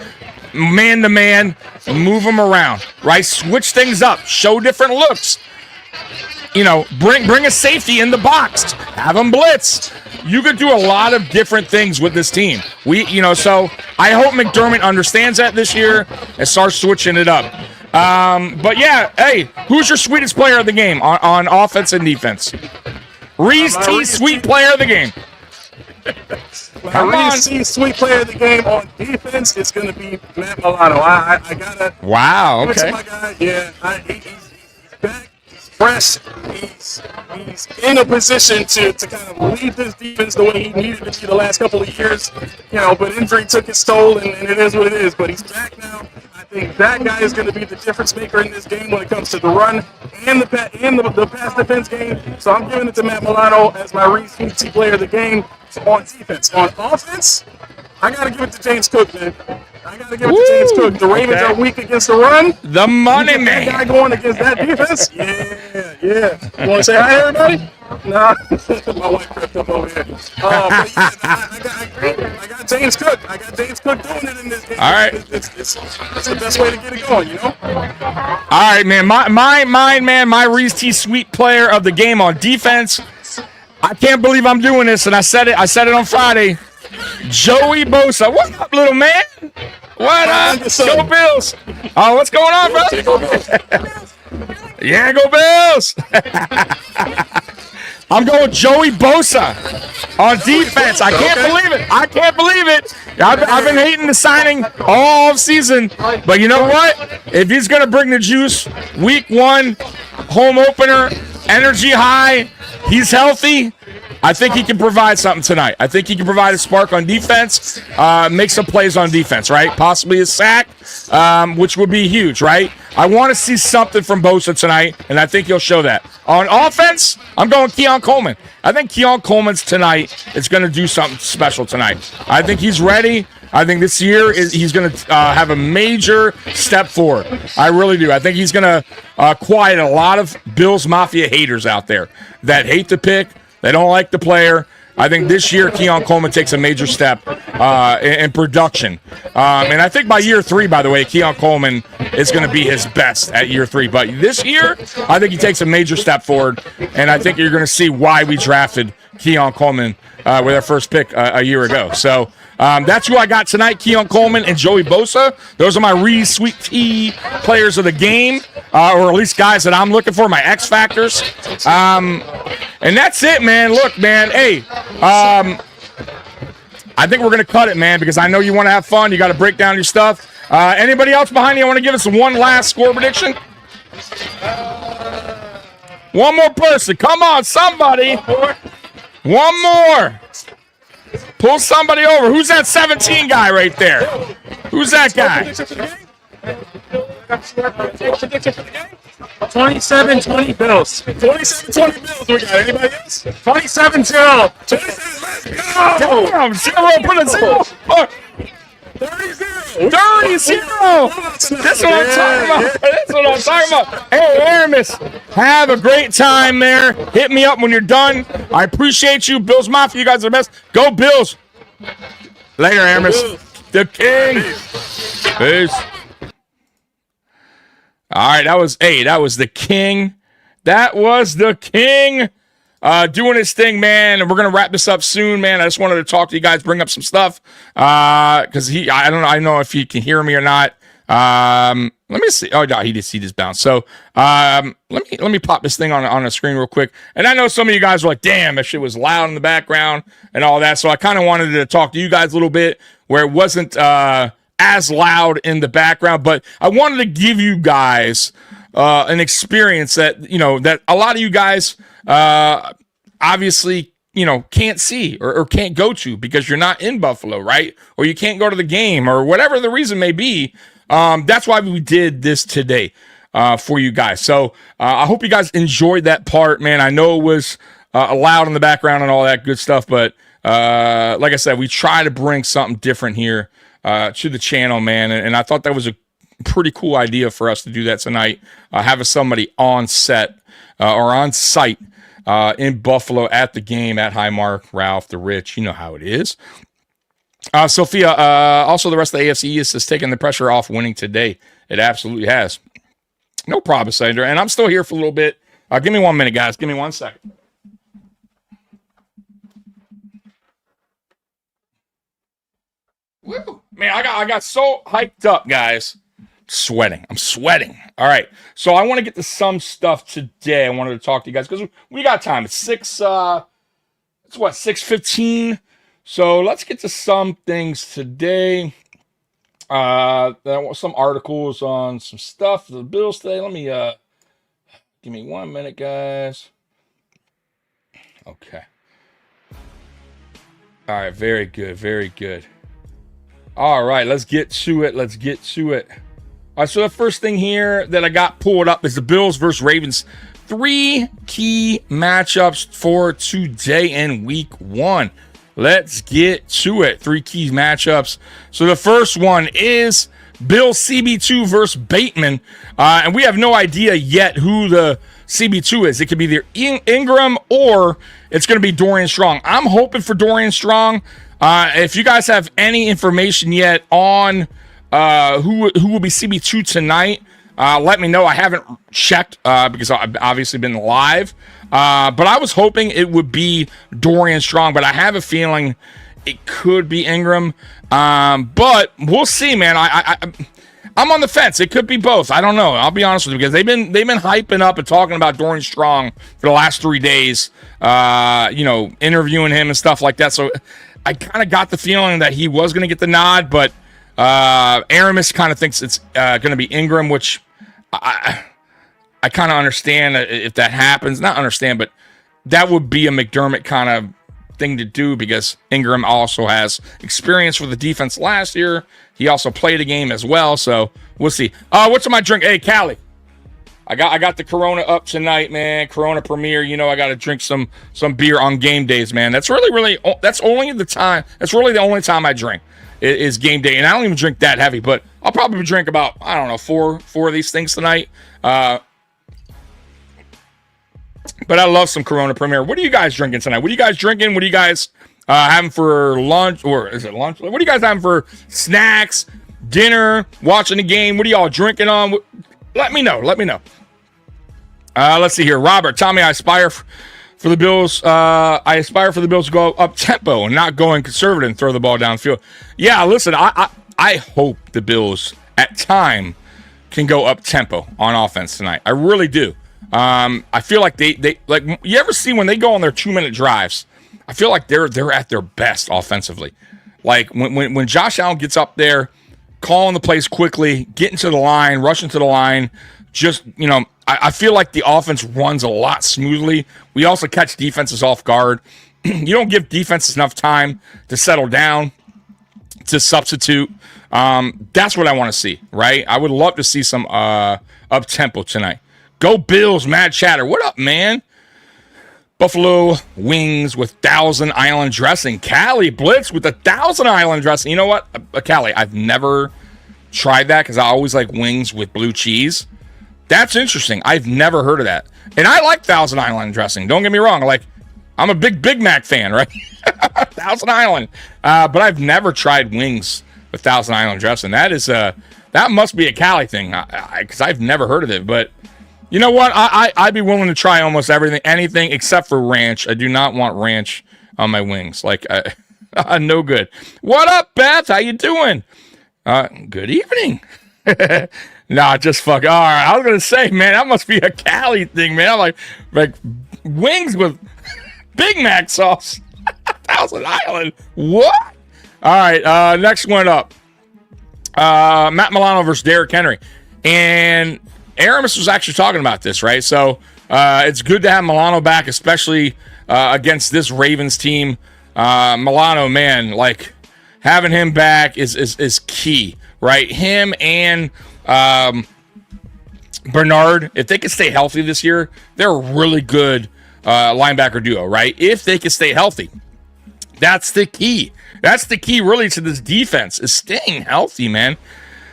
man-to-man. Move them around, right? Switch things up. Show different looks. Bring a safety in the box. Have them blitz. you could do a lot of different things with this team. So I hope McDermott understands that this year and starts switching it up. But yeah, hey, who's your sweetest player of the game on offense and defense? Reese T, sweet player of the game. My Reese T, sweet player of the game on defense is going to be Matt Milano. I got to. Wow, give it okay. to my guy. Yeah, he's back. He's fresh. He's in a position to kind of lead this defense the way he needed to be the last couple of years. But injury took its toll, and it is what it is. But he's back now. I think that guy is going to be the difference maker in this game when it comes to the run and the pass defense game. So I'm giving it to Matt Milano as my Reese T player of the game on defense. On offense, I got to give it to James Cook, man. I got to give it to James Cook. The Ravens are weak against the run. The money man. That guy going against that defense? Yeah. You want to say hi, everybody? Nah. My wife crept up over here. But yeah, I got James Cook. I got James Cook doing it in this game. All right. It's the best way to get it going, All right, man. My Reese T sweet player of the game on defense. I can't believe I'm doing this, and I said it on Friday. Joey Bosa. What up, little man? What up? Go Bills. Oh, what's going on, bro? Yeah, go Bills. I'm going Joey Bosa on defense. I can't believe it. I've been hating the signing all season. But you know what? If he's going to bring the juice, week 1, home opener, energy high, he's healthy, I think he can provide something tonight. I think he can provide a spark on defense, make some plays on defense, right? Possibly a sack, which would be huge, right? I want to see something from Bosa tonight, and I think he'll show that. On offense, I'm going Keon Coleman. I think Keon Coleman's tonight is going to do something special tonight. I think he's ready. I think this year he's going to have a major step forward. I really do. I think he's going to quiet a lot of Bills Mafia haters out there that hate the pick. They don't like the player. I think this year Keon Coleman takes a major step in production. And I think by year 3, by the way, Keon Coleman is going to be his best at year 3. But this year, I think he takes a major step forward. And I think you're going to see why we drafted Keon Coleman with our first pick a year ago. So that's who I got tonight, Keon Coleman and Joey Bosa. Those are my Reese Sweet Tea players of the game, or at least guys that I'm looking for, my X Factors. And that's it, man. Look, man, hey, I think we're going to cut it, man, because I know you want to have fun. You got to break down your stuff. Anybody else behind you want to give us one last score prediction? One more person. Come on, somebody. One more. Pull somebody over. Who's that 17 guy right there? Who's that guy? 27-20 Bills. 27-20 Bills. We got anybody else? 27-0. 27. Let's go. Damn, 0, put a 0. 30-0. 30-0. That's what I'm talking about. That's what I'm talking about. Hey, Aramis, have a great time there. Hit me up when you're done. I appreciate you. Bills Mafia, you guys are the best. Go Bills. Later, Aramis. The king. Peace. All right, that was the king. That was the king doing his thing, man. And we're gonna wrap this up soon, man. I just wanted to talk to you guys, bring up some stuff, because I don't know if he can hear me or not. Let me see. Oh no, he just bounced. So let me pop this thing on the screen real quick. And I know some of you guys are like, damn, that shit was loud in the background and all that. So I kind of wanted to talk to you guys a little bit where it wasn't as loud in the background, but I wanted to give you guys an experience that that a lot of you guys obviously can't see or can't go to because you're not in Buffalo, right? Or you can't go to the game or whatever the reason may be. That's why we did this today for you guys. So I hope you guys enjoyed that part, man. I know it was loud in the background and all that good stuff, but like I said, we try to bring something different here to the channel, man. And I thought that was a pretty cool idea for us to do that tonight. Having somebody on set or on site in Buffalo at the game at Highmark, Ralph, the Rich, you know how it is. Sophia, also the rest of the AFC East has taken the pressure off winning today. It absolutely has. No problem, Sandra. And I'm still here for a little bit. Give me 1 minute, guys. Give me 1 second. Woo. Man, I got so hyped up, guys. Sweating. I'm sweating. All right. So I want to get to some stuff today. I wanted to talk to you guys because we got time. It's 6:15. So let's get to some things today. Some articles on some stuff, the Bills today. Let me give me 1 minute, guys. Okay. All right, very good, very good. All right, let's get to it. All right, so the first thing here that I got pulled up is the Bills versus Ravens. 3 key matchups for today in week 1. Let's get to it. 3 key matchups. So the first one is Bill CB2 versus Bateman. And we have no idea yet who the CB2 is. It could be either Ingram or it's going to be Dorian Strong. I'm hoping for Dorian Strong. If you guys have any information yet on who will be CB2 tonight, let me know. I haven't checked because I've obviously been live. But I was hoping it would be Dorian Strong, but I have a feeling it could be Ingram. But we'll see, man. I'm on the fence. It could be both. I don't know. I'll be honest with you because they've been hyping up and talking about Dorian Strong for the last 3 days. Interviewing him and stuff like that. So I kind of got the feeling that he was going to get the nod, but Aramis kind of thinks it's going to be Ingram, which I kind of understand if that happens. Not understand, but that would be a McDermott kind of thing to do because Ingram also has experience with the defense last year. He also played a game as well, so we'll see. What's in my drink? Hey, Callie, I got the Corona up tonight, man. Corona Premier. You know I got to drink some beer on game days, man. That's really that's only the time. That's really the only time I drink is game day, and I don't even drink that heavy, but I'll probably drink about, I don't know, four of these things tonight. But I love some Corona Premier. What are you guys drinking tonight? What are you guys drinking? What are you guys having for lunch? Or is it lunch? What are you guys having for snacks, dinner, watching the game? What are y'all drinking on? Let me know. Let's see here. Robert, Tommy, I aspire for the Bills. I aspire for the Bills to go up tempo and not going conservative and throw the ball downfield. Yeah, listen, I hope the Bills at time can go up tempo on offense tonight. I really do. I feel like they like, you ever see when they go on their 2-minute drives? I feel like they're at their best offensively. Like when Josh Allen gets up there, calling the plays quickly, getting to the line, rushing to the line, just, I feel like the offense runs a lot smoothly. We also catch defenses off guard. You don't give defenses enough time to settle down, to substitute. That's what I want to see, right? I would love to see some up-tempo tonight. Go Bills, Mad Chatter. What up, man? Buffalo wings with Thousand Island dressing. Cali Blitz with the Thousand Island dressing. You know what, Cali? I've never tried that because I always like wings with blue cheese. That's interesting. I've never heard of that. And I like Thousand Island dressing. Don't get me wrong. I'm a big Big Mac fan, right? Thousand Island. But I've never tried wings with Thousand Island dressing. That must be a Cali thing because I've never heard of it. But you know what? I'd be willing to try almost anything except for ranch. I do not want ranch on my wings. No good. What up, Beth? How you doing? Good evening. Nah, just fuck. All right, I was gonna say, man, that must be a Cali thing, man. I'm like wings with Big Mac sauce. Thousand Island. What? All right, next one up. Matt Milano versus Derrick Henry, and Aramis was actually talking about this, right? So it's good to have Milano back, especially against this Ravens team. Milano, man, having him back is key, right? Him and Bernard, if they can stay healthy this year, they're a really good linebacker duo, right? If they can stay healthy, that's the key. That's the key, really, to this defense is staying healthy, man.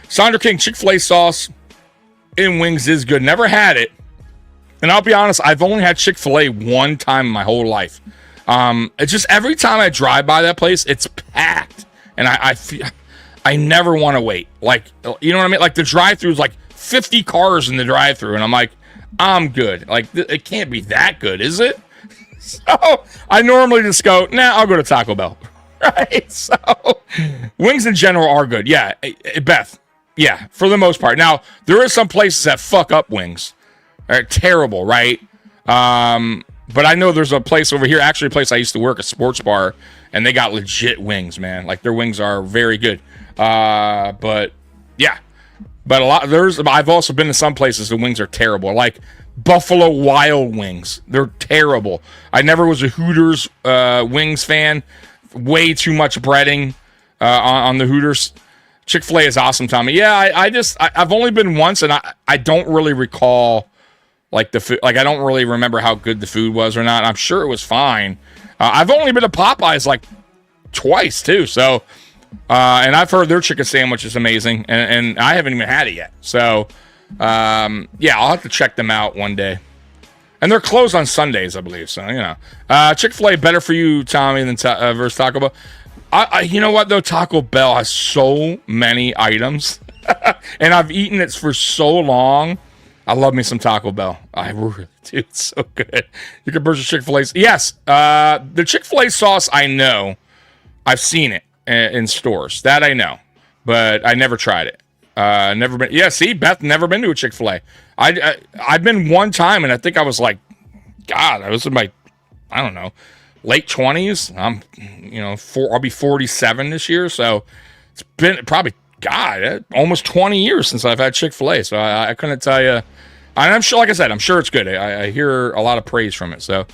Sandra King, Chick-fil-A sauce in wings is good. Never had it. And I'll be honest, I've only had Chick-fil-A one time in my whole life. It's just every time I drive by that place, it's packed. And I feel I never want to wait. You know what I mean? The drive-thru is 50 cars in the drive-thru. And I'm like, I'm good. It can't be that good, is it? So I normally just go, I'll go to Taco Bell. right? So wings in general are good. Yeah, Beth. Yeah, for the most part. Now there are some places that fuck up wings. Terrible, right? But I know there's a place over here, actually a place I used to work, a sports bar, and they got legit wings, man. Like their wings are very good. But yeah, but I've also been to some places the wings are terrible, like Buffalo Wild Wings. They're terrible. I never was a Hooters wings fan. Way too much breading on the Hooters. Chick-fil-A is awesome, Tommy. Yeah, I've only been once, and I don't really recall like the food. Like I don't really remember how good the food was or not. I'm sure it was fine. I've only been to Popeyes like twice too. So, and I've heard their chicken sandwich is amazing, and I haven't even had it yet. So, yeah, I'll have to check them out one day. And they're closed on Sundays, I believe. So, you know, Chick-fil-A better for you, Tommy, than versus Taco Bell. You know what though? Taco Bell has so many items, and I've eaten it for so long. I love me some Taco Bell. I really do. It's so good. You can purchase Chick-fil-A's. Yes, the Chick-fil-A sauce, I know. I've seen it in stores. That I know. But I never tried it. Never been. Yeah, see, Beth, never been to a Chick-fil-A. I've been one time, and I think I was like, God, I was in my, I don't know, late 20s. I'll be 47 this year. So it's been probably, God, almost 20 years since I've had Chick-fil-A. So I couldn't tell you. I'm sure, like I said, I'm sure it's good. I hear a lot of praise from it. So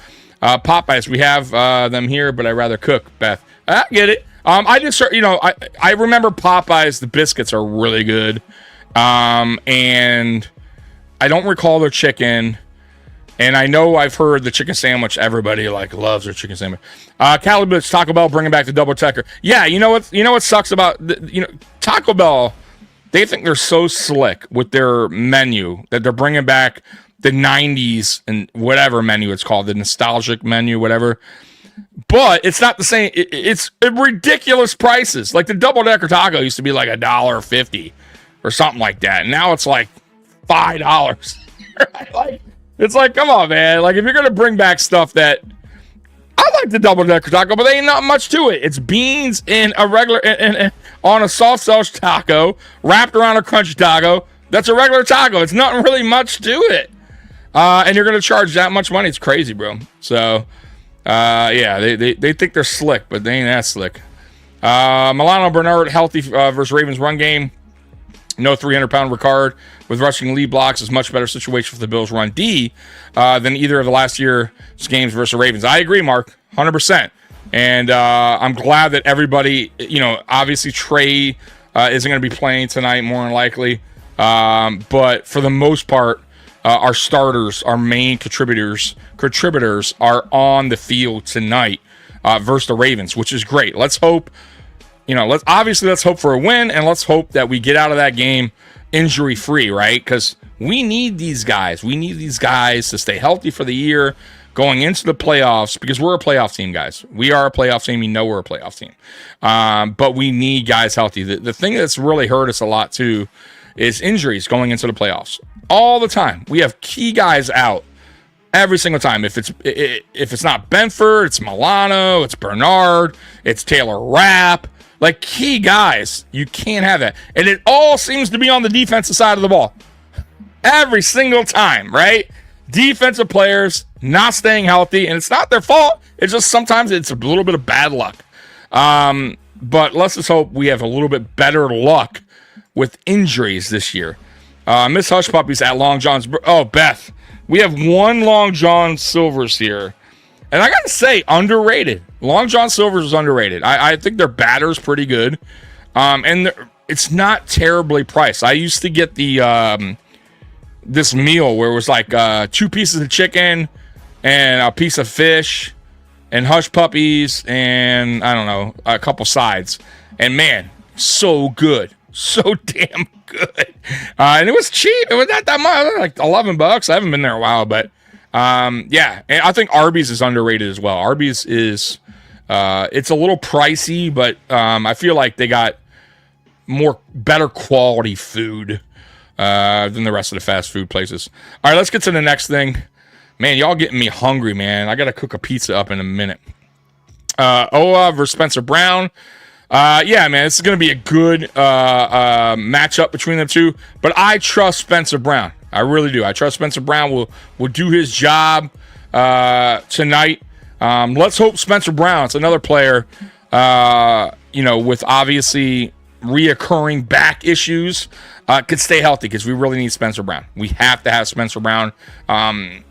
Popeyes, we have them here, but I'd rather cook, Beth. I get it. I just, I remember Popeyes, the biscuits are really good. And I don't recall their chicken. And I know I've heard the chicken sandwich, everybody loves their chicken sandwich. Cali Taco Bell bringing back the double decker. Yeah, you know what sucks about Taco Bell? They think they're so slick with their menu that they're bringing back the 90s and whatever menu it's called, the nostalgic menu, whatever. But it's not the same. It's ridiculous prices. Like the double decker taco used to be like $1.50 or something like that. And now it's like $5. Right? It's like, come on, man. Like if you're gonna bring back stuff that I like the double decker taco, but there ain't not much to it. It's beans in a regular on a soft sauce taco wrapped around a crunchy taco. That's a regular taco. It's not really much to it. And you're gonna charge that much money. It's crazy, bro. So yeah, they think they're slick, but they ain't that slick. Milano Bernard healthy versus Ravens run game. No 300-pound Ricard with rushing lead blocks is much better situation for the Bills run D than either of the last year's games versus the Ravens. I agree, Mark, 100%. And I'm glad that everybody, obviously Trey isn't going to be playing tonight, more than likely. But for the most part, our starters, our main contributors are on the field tonight versus the Ravens, which is great. Let's hope. Let's hope for a win, and let's hope that we get out of that game injury-free, right? Because we need these guys. We need these guys to stay healthy for the year going into the playoffs, because we're a playoff team, guys. We are a playoff team. We're a playoff team. But we need guys healthy. The thing that's really hurt us a lot, too, is injuries going into the playoffs. All the time. We have key guys out every single time. If it's not Benford, it's Milano, it's Bernard, it's Taylor Rapp. Like key guys, you can't have that. And it all seems to be on the defensive side of the ball. Every single time, right? Defensive players not staying healthy, and it's not their fault. It's just sometimes it's a little bit of bad luck. But let's just hope we have a little bit better luck with injuries this year. Miss Hush Puppies at Long John's. Oh, Beth, we have one Long John Silver's here. And I got to say, underrated. Long John Silver's is underrated. I think their batter's pretty good. And it's not terribly priced. I used to get the this meal where it was like 2 pieces of chicken and a piece of fish and Hush Puppies and, I don't know, a couple sides. And, man, so good. So damn good. And it was cheap. It was not that much. Like $11. I haven't been there a while, but... yeah, and I think Arby's is underrated as well. Arby's is, it's a little pricey, but I feel like they got better quality food than the rest of the fast food places. All right, let's get to the next thing. Man, y'all getting me hungry, man. I got to cook a pizza up in a minute. Oa versus Spencer Brown. Yeah, man, this is going to be a good matchup between them two. But I trust Spencer Brown. I really do. I trust Spencer Brown will do his job tonight. Let's hope Spencer Brown, it's another player, with obviously reoccurring back issues, could stay healthy, because we really need Spencer Brown. We have to have Spencer Brown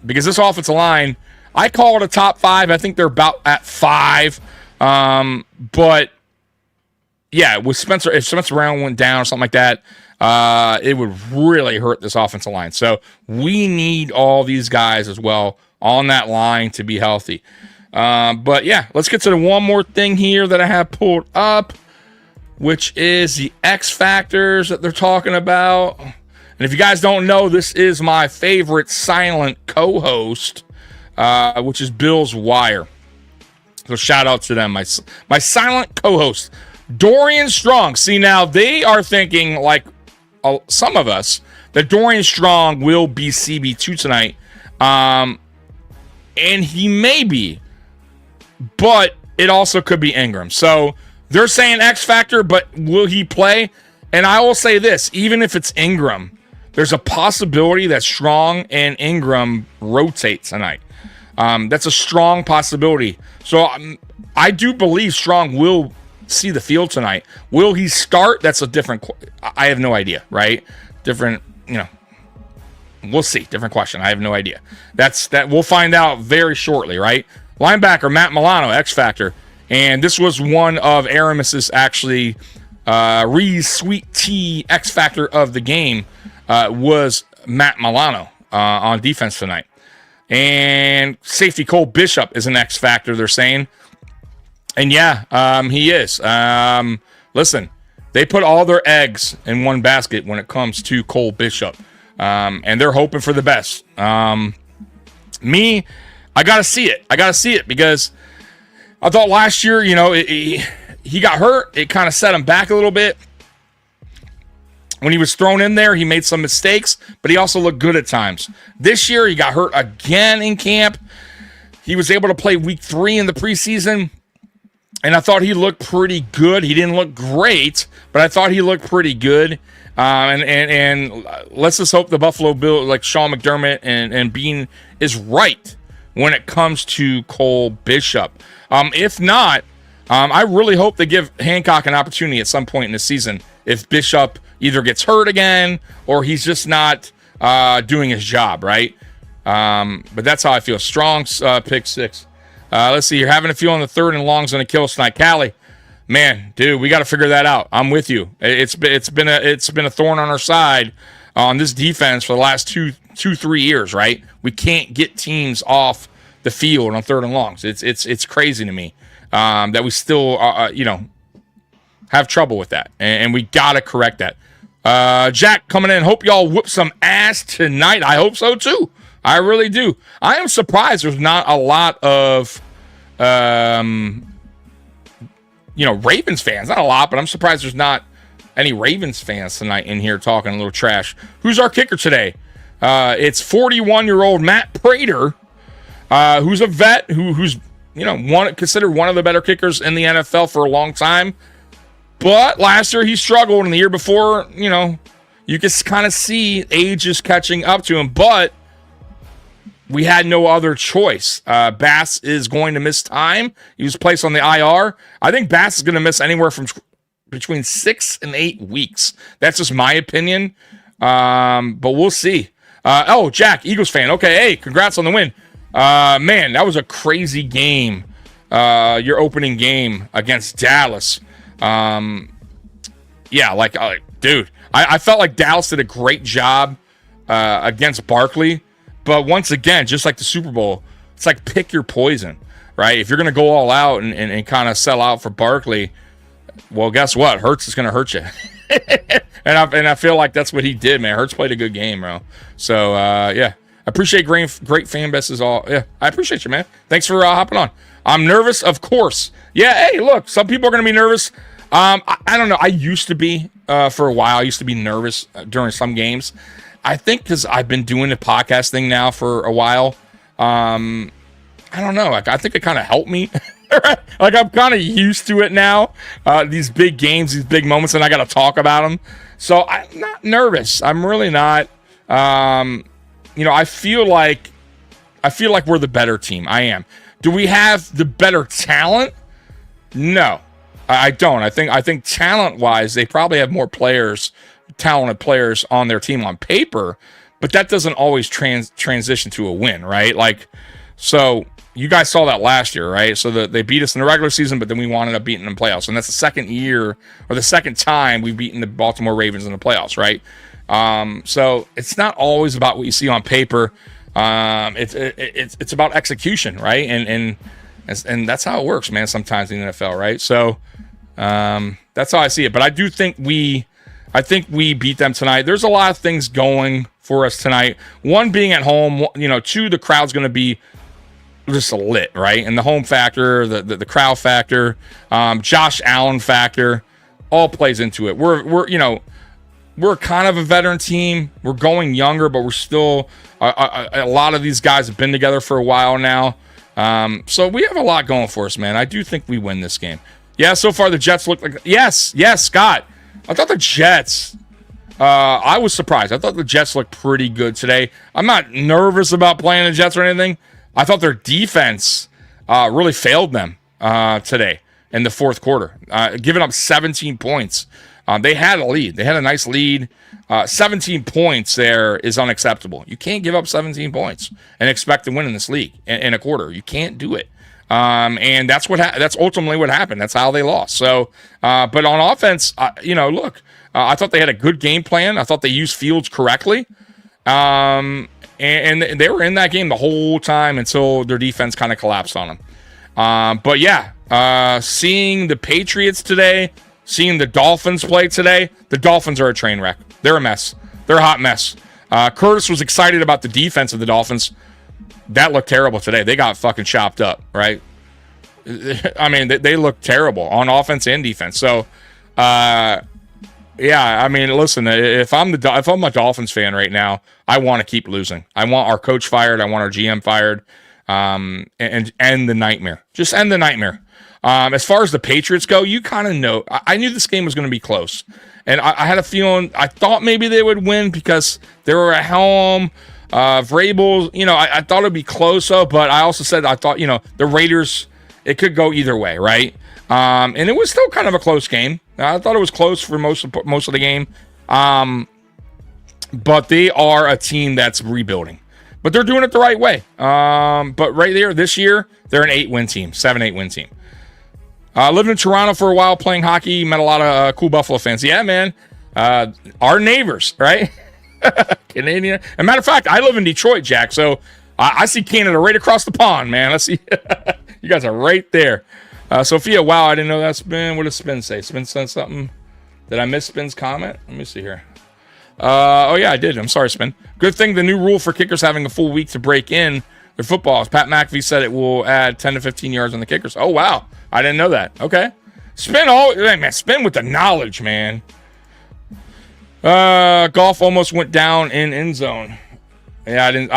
because this offensive line, I call it a top 5. I think they're about at 5. But yeah, with Spencer, if Spencer Brown went down or something like that, it would really hurt this offensive line. So we need all these guys as well on that line to be healthy. But yeah, let's get to the one more thing here that I have pulled up, which is the X factors that they're talking about. And if you guys don't know, this is my favorite silent co-host, which is Bill's Wire. So shout out to them, my silent co-host, Dorian Strong. See, now they are thinking, like some of us, that Dorian Strong will be CB2 tonight. And he may be, but it also could be Ingram. So they're saying X factor, but will he play? And I will say this, even if it's Ingram, there's a possibility that Strong and Ingram rotate tonight. That's a strong possibility. So I do believe Strong will see the field tonight. Will he start? That's a different, I have no idea, right? Different, we'll see. Different question. I have no idea. That we'll find out very shortly, right? Linebacker Matt Milano, X factor. And this was one of Aramis's actually Ree's Sweet Tea X factor of the game was Matt Milano on defense tonight. And safety Cole Bishop is an X factor, they're saying. And yeah, he is. Listen, they put all their eggs in one basket when it comes to Cole Bishop. And they're hoping for the best. Me, I got to see it. I got to see it because I thought last year, he got hurt. It kind of set him back a little bit. When he was thrown in there, he made some mistakes, but he also looked good at times. This year, he got hurt again in camp. He was able to play week 3 in the preseason, and I thought he looked pretty good. He didn't look great, but I thought he looked pretty good. And let's just hope the Buffalo Bills, like Sean McDermott and Bean, is right when it comes to Cole Bishop. If not, I really hope they give Hancock an opportunity at some point in the season if Bishop either gets hurt again or he's just not doing his job, right? But that's how I feel. Strong pick 6. Let's see. You're having a feel on the 3rd and longs on a kill tonight. Callie, man, dude, we got to figure that out. I'm with you. It's been a thorn on our side on this defense for the last 2-3 years, right? We can't get teams off the field on 3rd and longs. It's crazy to me that we still have trouble with that, and we gotta correct that. Jack coming in. Hope y'all whoop some ass tonight. I hope so too. I really do. I am surprised there's not a lot of Ravens fans. Not a lot, but I'm surprised there's not any Ravens fans tonight in here talking a little trash. Who's our kicker today? It's 41-year-old Matt Prater, who's a vet, who's considered one of the better kickers in the NFL for a long time. But last year he struggled, and the year before, you can kind of see age is catching up to him. But we had no other choice. Bass is going to miss time. He was placed on the IR. I think Bass is going to miss anywhere from between 6 and 8 weeks. That's just my opinion. But we'll see. Jack, Eagles fan. Okay, hey, congrats on the win. Man, that was a crazy game. Your opening game against Dallas. Dude, I felt like Dallas did a great job against Barkley. But once again, just like the Super Bowl, it's like pick your poison, right? If you're going to go all out and kind of sell out for Barkley, well, guess what? Hurts is going to hurt you. and I feel like that's what he did, man. Hurts played a good game, bro. So, yeah. I appreciate great fan bases all. Yeah, I appreciate you, man. Thanks for hopping on. I'm nervous, of course. Yeah, hey, look, some people are going to be nervous. I don't know. I used to be for a while. I used to be nervous during some games. I think because I've been doing the podcast thing now for a while. I don't know. I think it kind of helped me Like, I'm kind of used to it now. These big games, these big moments, and I got to talk about them. So I'm not nervous. I'm really not. I feel like we're the better team. I am. Do we have the better talent? No, I don't. I think talent-wise, they probably have more talented players on their team on paper, but that doesn't always transition to a win, right? Like, so you guys saw that last year, right? So they beat us in the regular season, but then we wound up beating them in the playoffs, and that's the second year or the second time we've beaten the Baltimore Ravens in the playoffs, right? So it's not always about what you see on paper. It's about execution, right? And that's how it works, man. Sometimes in the NFL, right? So that's how I see it. But I do think we beat them tonight. There's a lot of things going for us tonight. One, being at home. Two, the crowd's going to be just lit, right? And the home factor, the crowd factor, Josh Allen factor, all plays into it. We're kind of a veteran team. We're going younger, but we're still a lot of these guys have been together for a while now. So we have a lot going for us, man. I do think we win this game. Yeah, so far the Jets look like... Yes, Scott. I thought the Jets... I was surprised. I thought the Jets looked pretty good today. I'm not nervous about playing the Jets or anything. I thought their defense really failed them today in the fourth quarter, giving up 17 points. They had a lead. They had a nice lead. 17 points there is unacceptable. You can't give up 17 points and expect to win in this league in a quarter. You can't do it. And that's that's ultimately what happened. That's how they lost. So, but on offense, look, I thought they had a good game plan. I thought they used Fields correctly. And they were in that game the whole time until their defense kind of collapsed on them. But yeah, seeing the Patriots today, seeing the Dolphins play today, the Dolphins are a train wreck. They're a mess. They're a hot mess. Curtis was excited about the defense of the Dolphins. That looked terrible today. They got fucking chopped up, right? I mean, they look terrible on offense and defense. So, yeah, I mean, listen, if I'm a Dolphins fan right now, I want to keep losing. I want our coach fired. I want our GM fired, and end the nightmare. Just end the nightmare. As far as the Patriots go, you kind of know. I knew this game was going to be close, and I had a feeling. I thought maybe they would win because they were at home. Vrabel, I thought it'd be close, but I also said I thought, the Raiders, it could go either way, right? And it was still kind of a close game. I thought it was close for most of the game. But they are a team that's rebuilding. But they're doing it the right way. But right there, this year, they're an 8-win team, 7-8 win team. Lived in Toronto for a while playing hockey, met a lot of cool Buffalo fans. Yeah, man. Our neighbors, right? Canadian. As a matter of fact, I live in Detroit, Jack, so I see Canada right across the pond, man. Let's see. You guys are right there. Sophia, wow, I didn't know that Spin. What does Spin say? Spin said something. Did I miss Spin's comment? Let me see here. Oh, yeah, I did. I'm sorry, Spin. Good thing the new rule for kickers having a full week to break in their footballs. Pat McAfee said it will add 10 to 15 yards on the kickers. Oh, wow. I didn't know that. Okay. Spin with the knowledge, man. Golf almost went down in end zone. Yeah,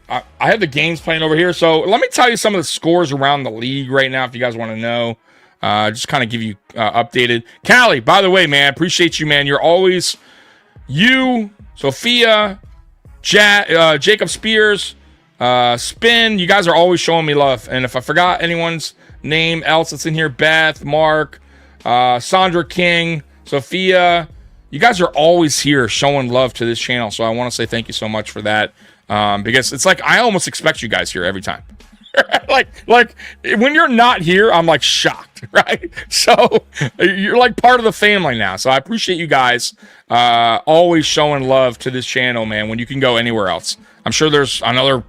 I have the games playing over here. So let me tell you some of the scores around the league right now if you guys want to know. Just kind of give you updated. Callie, by the way, man, appreciate you, man. You're always you, Sophia, Jacob Spears, Spin. You guys are always showing me love. And if I forgot anyone's name else that's in here, Beth, Mark, Sandra King, Sophia, you guys are always here showing love to this channel. So I want to say thank you so much for that. Because it's like I almost expect you guys here every time. like when you're not here, I'm like shocked, right? So you're like part of the family now. So I appreciate you guys always showing love to this channel, man, when you can go anywhere else. I'm sure there's another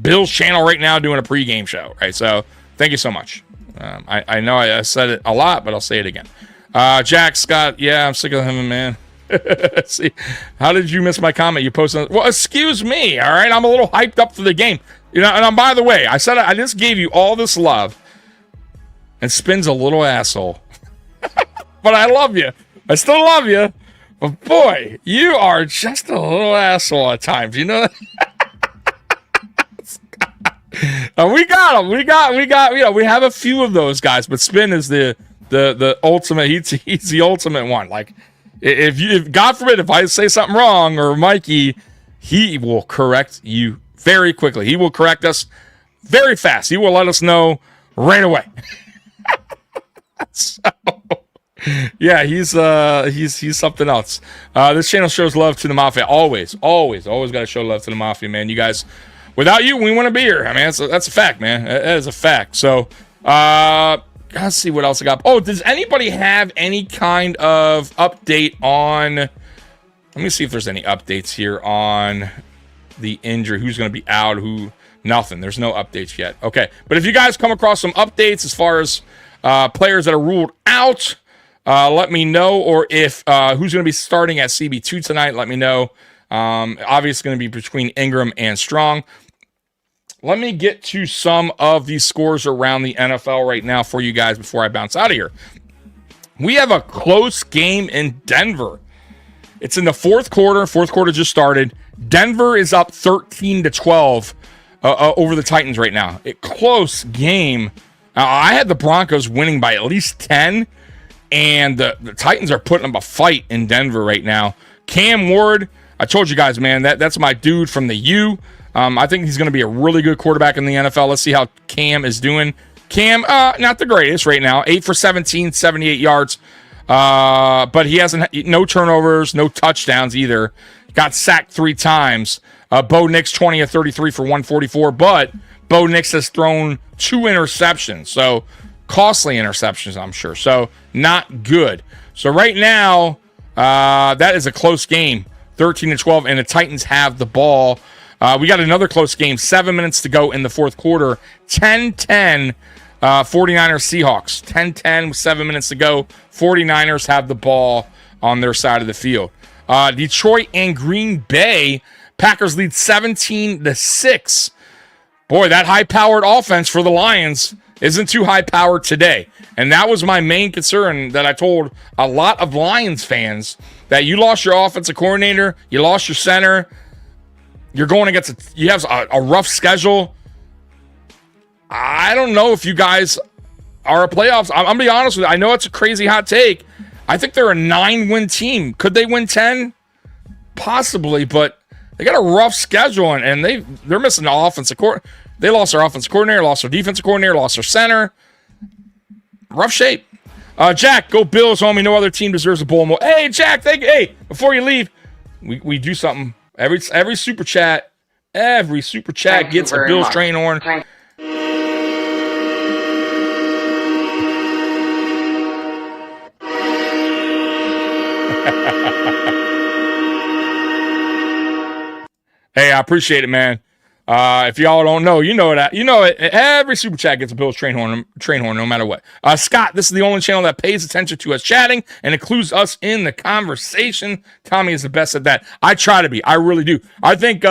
Bill's channel right now doing a pregame show, right? So thank you so much. I know I said it a lot, but I'll say it again. Jack Scott, yeah, I'm sick of him, man. See, how did you miss my comment? You posted. Well, excuse me. All right, I'm a little hyped up for the game. And by the way, I said I just gave you all this love, and Spin's a little asshole. But I love you. I still love you. But boy, you are just a little asshole at times. You know that? We got him. We got. We have a few of those guys, but Spin is the ultimate. He's the ultimate one. Like, if God forbid, if I say something wrong or Mikey, he will correct you very quickly. He will correct us very fast. He will let us know right away. So, yeah, he's something else. This channel shows love to the Mafia. Always got to show love to the Mafia, man. You guys, without you, we wouldn't be here. I mean, that's a fact, man. That is a fact. So, let's see what else I got. Oh, does anybody have any kind of update on? Let me see if there's any updates here on the injury. Who's going to be out? Who? Nothing. There's no updates yet. Okay, but if you guys come across some updates as far as players that are ruled out, let me know. Or if who's going to be starting at CB2 tonight, let me know. Obviously, going to be between Ingram and Strong. Let me get to some of these scores around the NFL right now for you guys before I bounce out of here. We have a close game in Denver. It's in the fourth quarter. Fourth quarter just started. Denver is up 13-12 over the Titans right now. Close game. I had the Broncos winning by at least 10, and the Titans are putting up a fight in Denver right now. Cam Ward, I told you guys, man, that's my dude from the U. I think he's going to be a really good quarterback in the NFL. Let's see how Cam is doing. Cam, not the greatest right now. 8 for 17, 78 yards. But he hasn't no turnovers, no touchdowns either. Got sacked 3 times. Bo Nix 20 of 33 for 144, but Bo Nix has thrown 2 interceptions. So costly interceptions, I'm sure. So not good. So right now, that is a close game. 13-12, and the Titans have the ball. We got another close game. 7 minutes to go in the fourth quarter. 10-10, 49ers Seahawks. 10-10 with 7 minutes to go. 49ers have the ball on their side of the field. Detroit and Green Bay. Packers lead 17-6. Boy, that high-powered offense for the Lions isn't too high-powered today. And that was my main concern that I told a lot of Lions fans, that you lost your offensive coordinator, you lost your center, you're going against you have a rough schedule. I don't know if you guys are a playoffs. I'm going to be honest with you. I know it's a crazy hot take. I think they're a 9-win team. Could they win 10? Possibly, but they got a rough schedule, and they're missing the offensive coordinator. They lost their offensive coordinator, lost their defensive coordinator, lost their center. Rough shape. Jack, go Bills, homie. No other team deserves a bowl more. Hey, Jack, thank you. Hey, before you leave, we do something. Every super chat gets a Bills train horn. Hey, I appreciate it, man. If y'all don't know, you know that. You know it. Every super chat gets a Bills train horn, no matter what. Scott, this is the only channel that pays attention to us chatting and includes us in the conversation. Tommy is the best at that. I try to be. I really do. I think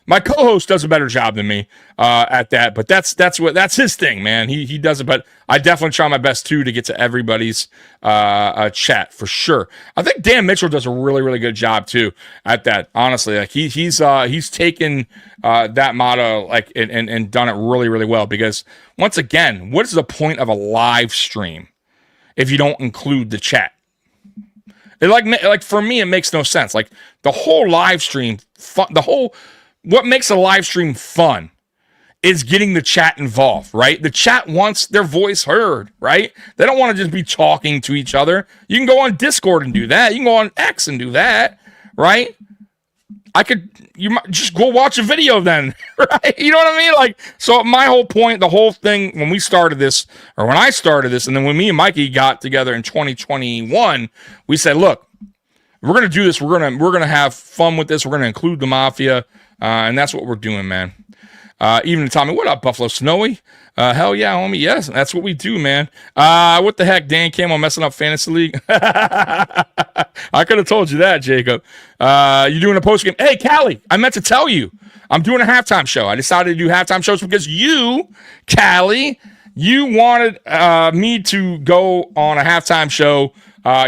my co-host does a better job than me at that, but that's his thing, man. He does it, but I definitely try my best too to get to everybody's chat for sure. I think Dan Mitchell does a really, really good job too at that. Honestly, like he's taken that motto like and done it really, really well. Because once again, what is the point of a live stream if you don't include the chat? Like for me, it makes no sense. Like the whole live stream, what makes a live stream fun is getting the chat involved, right? The chat wants their voice heard, right? They don't want to just be talking to each other. You can go on Discord and do that. You can go on X and do that, right? You might just go watch a video then, right? You know what I mean? Like, so my whole point, the whole thing, when I started this, and then when me and Mikey got together in 2021, we said, look, we're going to do this. We're going to have fun with this. We're going to include the Mafia. And that's what we're doing, man. Even Tommy, what up, Buffalo Snowy? Hell yeah, homie. Yes, that's what we do, man. What the heck, Dan Campbell messing up Fantasy League? I could have told you that, Jacob. You doing a post game? Hey, Callie, I meant to tell you, I'm doing a halftime show. I decided to do halftime shows because you, Callie, you wanted me to go on a halftime show.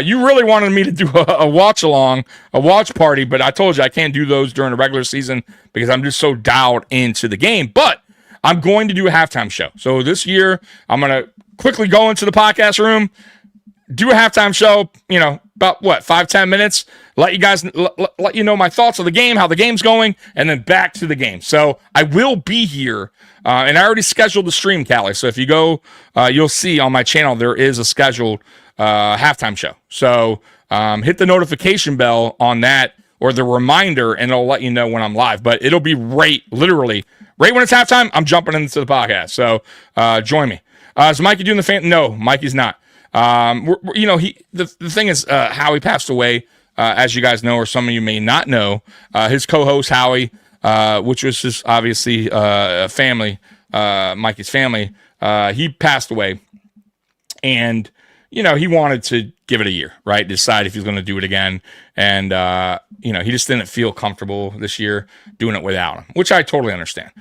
You really wanted me to do a watch along, a watch party, but I told you I can't do those during the regular season because I'm just so dialed into the game. But I'm going to do a halftime show. So this year, I'm going to quickly go into the podcast room, do a halftime show, about 5-10 minutes, let you guys let you know my thoughts of the game, how the game's going, and then back to the game. So I will be here, and I already scheduled the stream, Callie. So if you go, you'll see on my channel there is a scheduled halftime show. So hit the notification bell on that or the reminder, and it'll let you know when I'm live. But it'll be literally right when it's halftime, I'm jumping into the podcast. So join me. Is Mikey doing the fan? No, Mikey's not. The thing is, Howie passed away, as you guys know, or some of you may not know. His co-host Howie, which was his obviously family, Mikey's family, he passed away, and he wanted to give it a year, right? Decide if he's going to do it again, and he just didn't feel comfortable this year doing it without him, which I totally understand.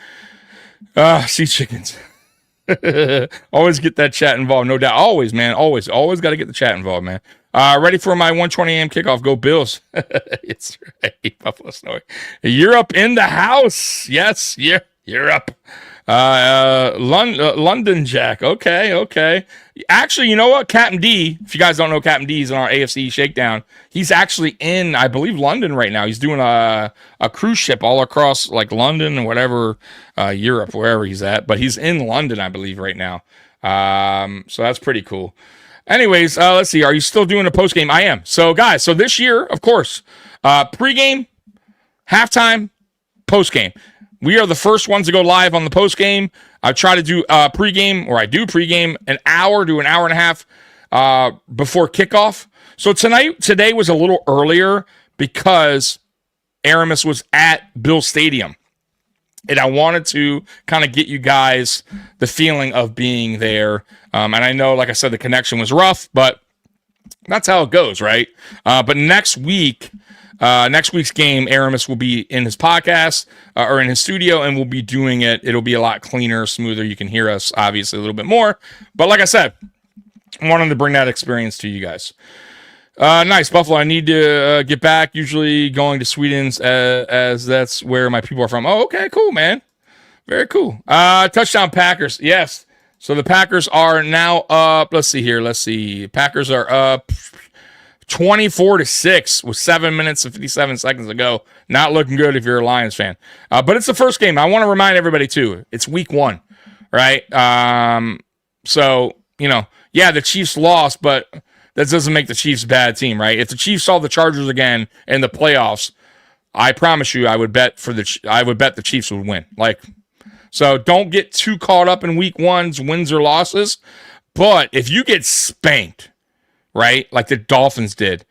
Sea chickens. Always get that chat involved, no doubt. Always, man. Always got to get the chat involved, man. Ready for my 1:20 a.m. kickoff. Go Bills. It's right. Buffalo Snowy. Europe in the house. Yes, yeah, Europe. London Jack. Okay. Actually, you know what? Captain D, if you guys don't know Captain D, is in our AFC Shakedown. He's actually in, I believe, London right now. He's doing a cruise ship all across like London and whatever, Europe, wherever he's at. But he's in London, I believe, right now. So that's pretty cool. Anyways, let's see. Are you still doing a post game? I am. So, guys, this year, of course, pregame, halftime, post game. We are the first ones to go live on the post game. I try to do pregame, or I do pregame an hour to an hour and a half before kickoff. So today was a little earlier because Aramis was at Bill Stadium. And I wanted to kind of get you guys the feeling of being there. And I know, like I said, the connection was rough, but that's how it goes, right? But next week's game, Aramis will be in his podcast or in his studio, and we'll be doing it. It'll be a lot cleaner, smoother. You can hear us, obviously, a little bit more. But like I said, I wanted to bring that experience to you guys. Nice, Buffalo. I need to get back. Usually going to Sweden's as that's where my people are from. Oh, okay, cool, man. Very cool. Touchdown Packers. Yes. So the Packers are now up. Let's see here. Packers are up 24-6 with 7 minutes and 57 seconds to go. Not looking good if you're a Lions fan. But it's the first game. I want to remind everybody, too. It's week 1, right? So, the Chiefs lost, but that doesn't make the Chiefs a bad team, right? If the Chiefs saw the Chargers again in the playoffs, I promise you I would bet the Chiefs would win. So don't get too caught up in week 1's wins or losses. But if you get spanked, right, like the Dolphins did,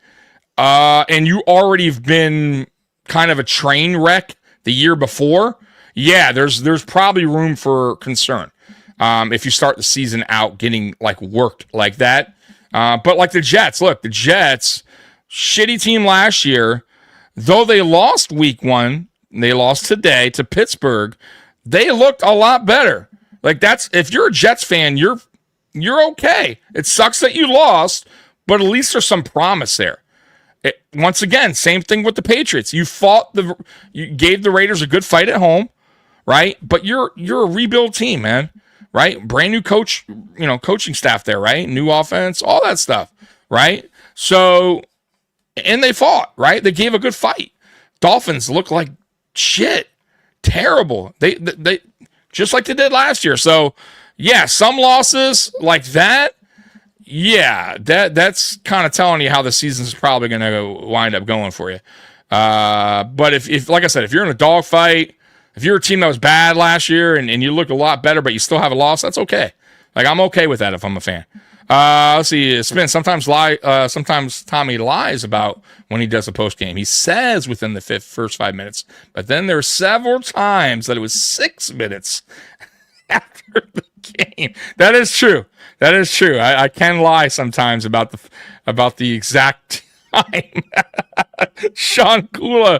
and you already have been kind of a train wreck the year before, yeah, there's probably room for concern if you start the season out getting worked like that. But like the Jets, shitty team last year, though they lost week 1, they lost today to Pittsburgh, they looked a lot better. If you're a Jets fan, you're okay. It sucks that you lost, but at least there's some promise there. Once again, same thing with the Patriots. You gave the Raiders a good fight at home, right? But you're a rebuild team, man, right? Brand new coaching staff there, right? New offense, all that stuff, right? So, and they fought, right? They gave a good fight. Dolphins look like shit, terrible. They just like they did last year. So, yeah, some losses like that. Yeah, that's kind of telling you how the season's probably going to wind up going for you. But if like I said, if you're in a dogfight, if you're a team that was bad last year and you look a lot better, but you still have a loss, that's okay. I'm okay with that if I'm a fan. Let's see, Spin. Sometimes Tommy lies about when he does a post game. He says within the first 5 minutes, but then there are several times that it was 6 minutes after the game. That is true. I can lie sometimes about the exact time. Sean Kula,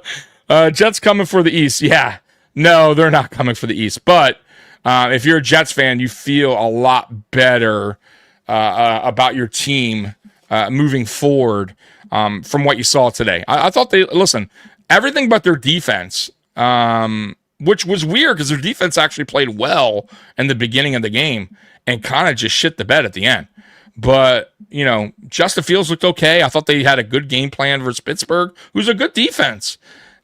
Jets coming for the East. Yeah, no, they're not coming for the East. But if you're a Jets fan, you feel a lot better about your team moving forward from what you saw today. I thought everything but their defense which was weird because their defense actually played well in the beginning of the game and kind of just shit the bed at the end. But, Justin Fields looked okay. I thought they had a good game plan versus Pittsburgh, who's a good defense.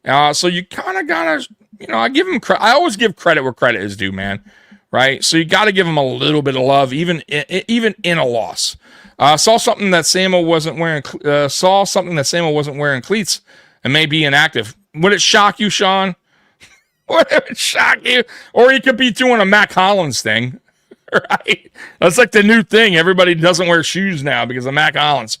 So you kind of got to, I give him credit. I always give credit where credit is due, man. Right? So you got to give him a little bit of love, even in a loss. Saw something that Samuel wasn't wearing cleats and may be inactive. Would it shock you, Sean? Would it shock you? Or he could be doing a Mac Hollins thing. Right? That's like the new thing. Everybody doesn't wear shoes now because of Mac Hollins.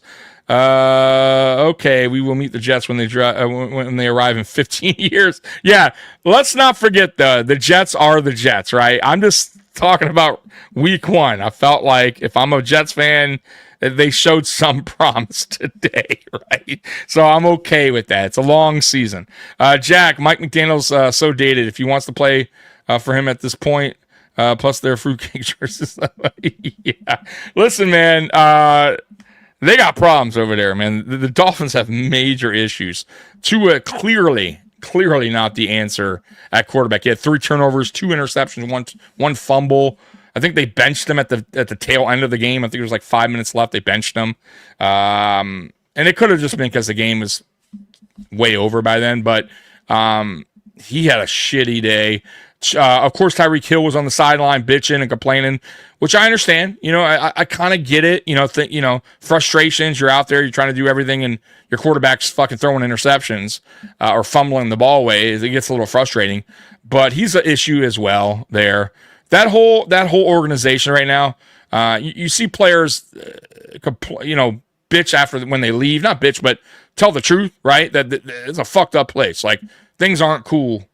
Okay, we will meet the Jets when they arrive in 15 years. Yeah, let's not forget the Jets are the Jets, right? I'm just talking about week 1. I felt like if I'm a Jets fan, they showed some promise today, right? So I'm okay with that. It's a long season. Jack, Mike McDaniel's so dated. If he wants to play for him at this point, plus their fruitcake jerseys. Yeah. Listen, man, they got problems over there, man. The Dolphins have major issues. Tua clearly not the answer at quarterback. He had 3 turnovers, 2 interceptions, one fumble. I think they benched him at the tail end of the game. I think there was like 5 minutes left. They benched him. And it could have just been because the game was way over by then. But he had a shitty day. Of course, Tyreek Hill was on the sideline bitching and complaining, which I understand. I kind of get it. Frustrations. You're out there, you're trying to do everything, and your quarterback's fucking throwing interceptions or fumbling the ball away. It gets a little frustrating. But he's an issue as well there. That whole organization right now, you see players, bitch after when they leave. Not bitch, but tell the truth, right? That it's a fucked up place. Like, things aren't cool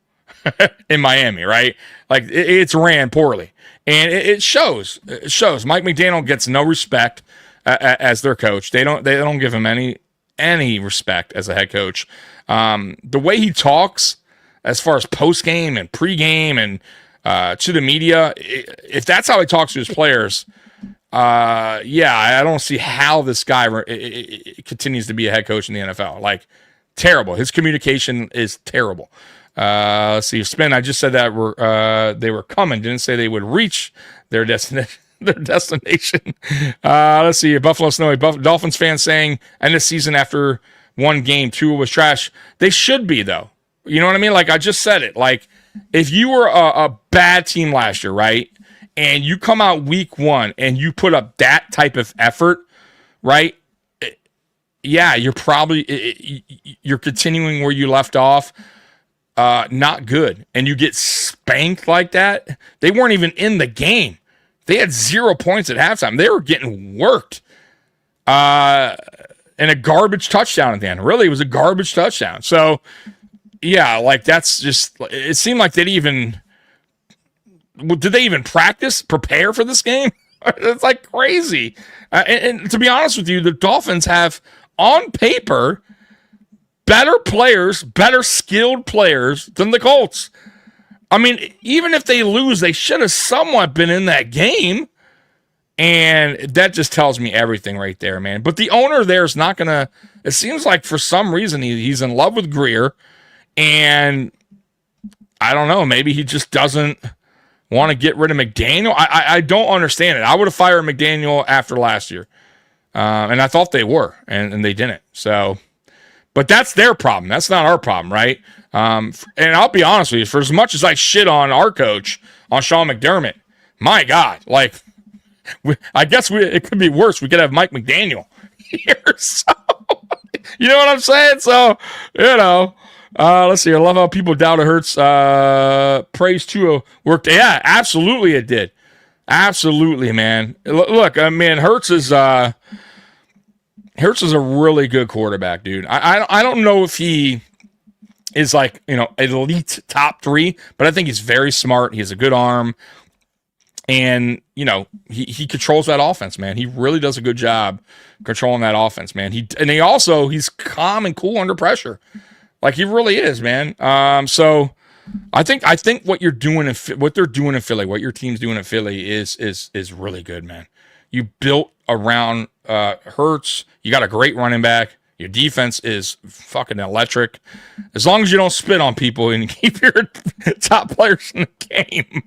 in Miami, right? Like, it's ran poorly, and it shows. It shows. Mike McDaniel gets no respect as their coach. They don't give him any respect as a head coach. The way he talks, as far as post game and pre-game and to the media, if that's how he talks to his players, I don't see how this guy continues to be a head coach in the NFL. Like, terrible. His communication is terrible. Let's see. Spin, I just said that they were coming. Didn't say they would reach their destination. Let's see. Buffalo Snowy Dolphins fans saying end of season after one game, Tua was trash. They should be, though. You know what I mean? Like, I just said it. Like, if you were a bad team last year, right, and you come out week 1 and you put up that type of effort, right, you're probably you're continuing where you left off. Not good. And you get spanked like that. They weren't even in the game. They had 0 points at halftime. They were getting worked. And a garbage touchdown at the end. Really, it was a garbage touchdown. So, yeah, like, that's just, it seemed like did they even prepare for this game? It's like crazy. And to be honest with you, the Dolphins have, on paper, better players, better skilled players than the Colts. I mean, even if they lose, they should have somewhat been in that game. And that just tells me everything right there, man. But the owner there is not going to, it seems like for some reason he's in love with Greer. And I don't know, maybe he just doesn't want to get rid of McDaniel. I don't understand it. I would have fired McDaniel after last year. And I thought they were, and they didn't. So, but that's their problem. That's not our problem, right? And I'll be honest with you, for as much as I shit on our coach, on Sean McDermott, my God, like, I guess it could be worse. We could have Mike McDaniel here. So, you know what I'm saying? So, let's see. I love how people doubt it hurts. Praise Tua worked. Yeah, absolutely it did. Absolutely, man. Look, I mean, Hurts is a really good quarterback, dude. I don't know if he is like, elite top 3, but I think he's very smart. He has a good arm. And, he controls that offense, man. He really does a good job controlling that offense, man. He's calm and cool under pressure. Like, he really is, man. So I think what they're doing in Philly, what your team's doing in Philly is really good, man. You built around Hurts. You got a great running back. Your defense is fucking electric. As long as you don't spit on people and keep your top players in the game.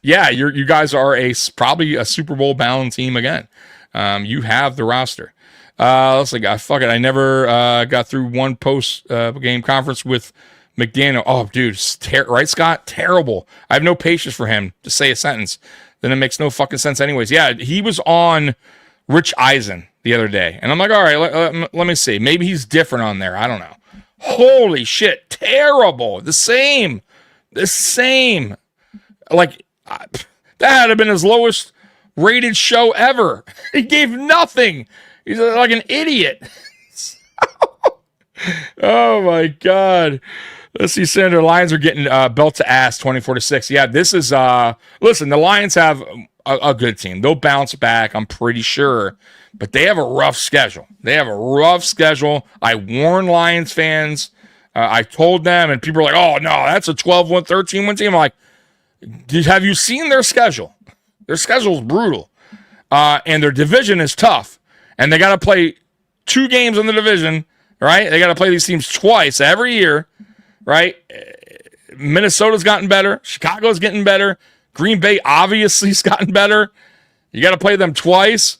Yeah, you guys are probably a Super Bowl bound team again. You have the roster. Let's see, I never got through one post game conference with McDaniel. Oh, dude, right, Scott? Terrible. I have no patience for him to say a sentence. Then it makes no fucking sense anyways. Yeah, he was on Rich Eisen the other day. And I'm like, all right, let me see. Maybe he's different on there. I don't know. Holy shit. Terrible. The same. Like, that had to have been his lowest rated show ever. He gave nothing. He's like an idiot. Oh, my God. Let's see, Senator. Lions are getting belt to ass 24-6. Yeah, this is, listen, the Lions have a good team. They'll bounce back, I'm pretty sure. But they have a rough schedule. I warn Lions fans. I told them, and people are like, oh, no, that's a 12-1, 13-1 team. I'm like, have you seen their schedule? Their schedule is brutal. And their division is tough. And they got to play 2 games in the division, right? They got to play these teams twice every year, right? Minnesota's gotten better. Chicago's getting better. Green Bay obviously has gotten better. You got to play them twice.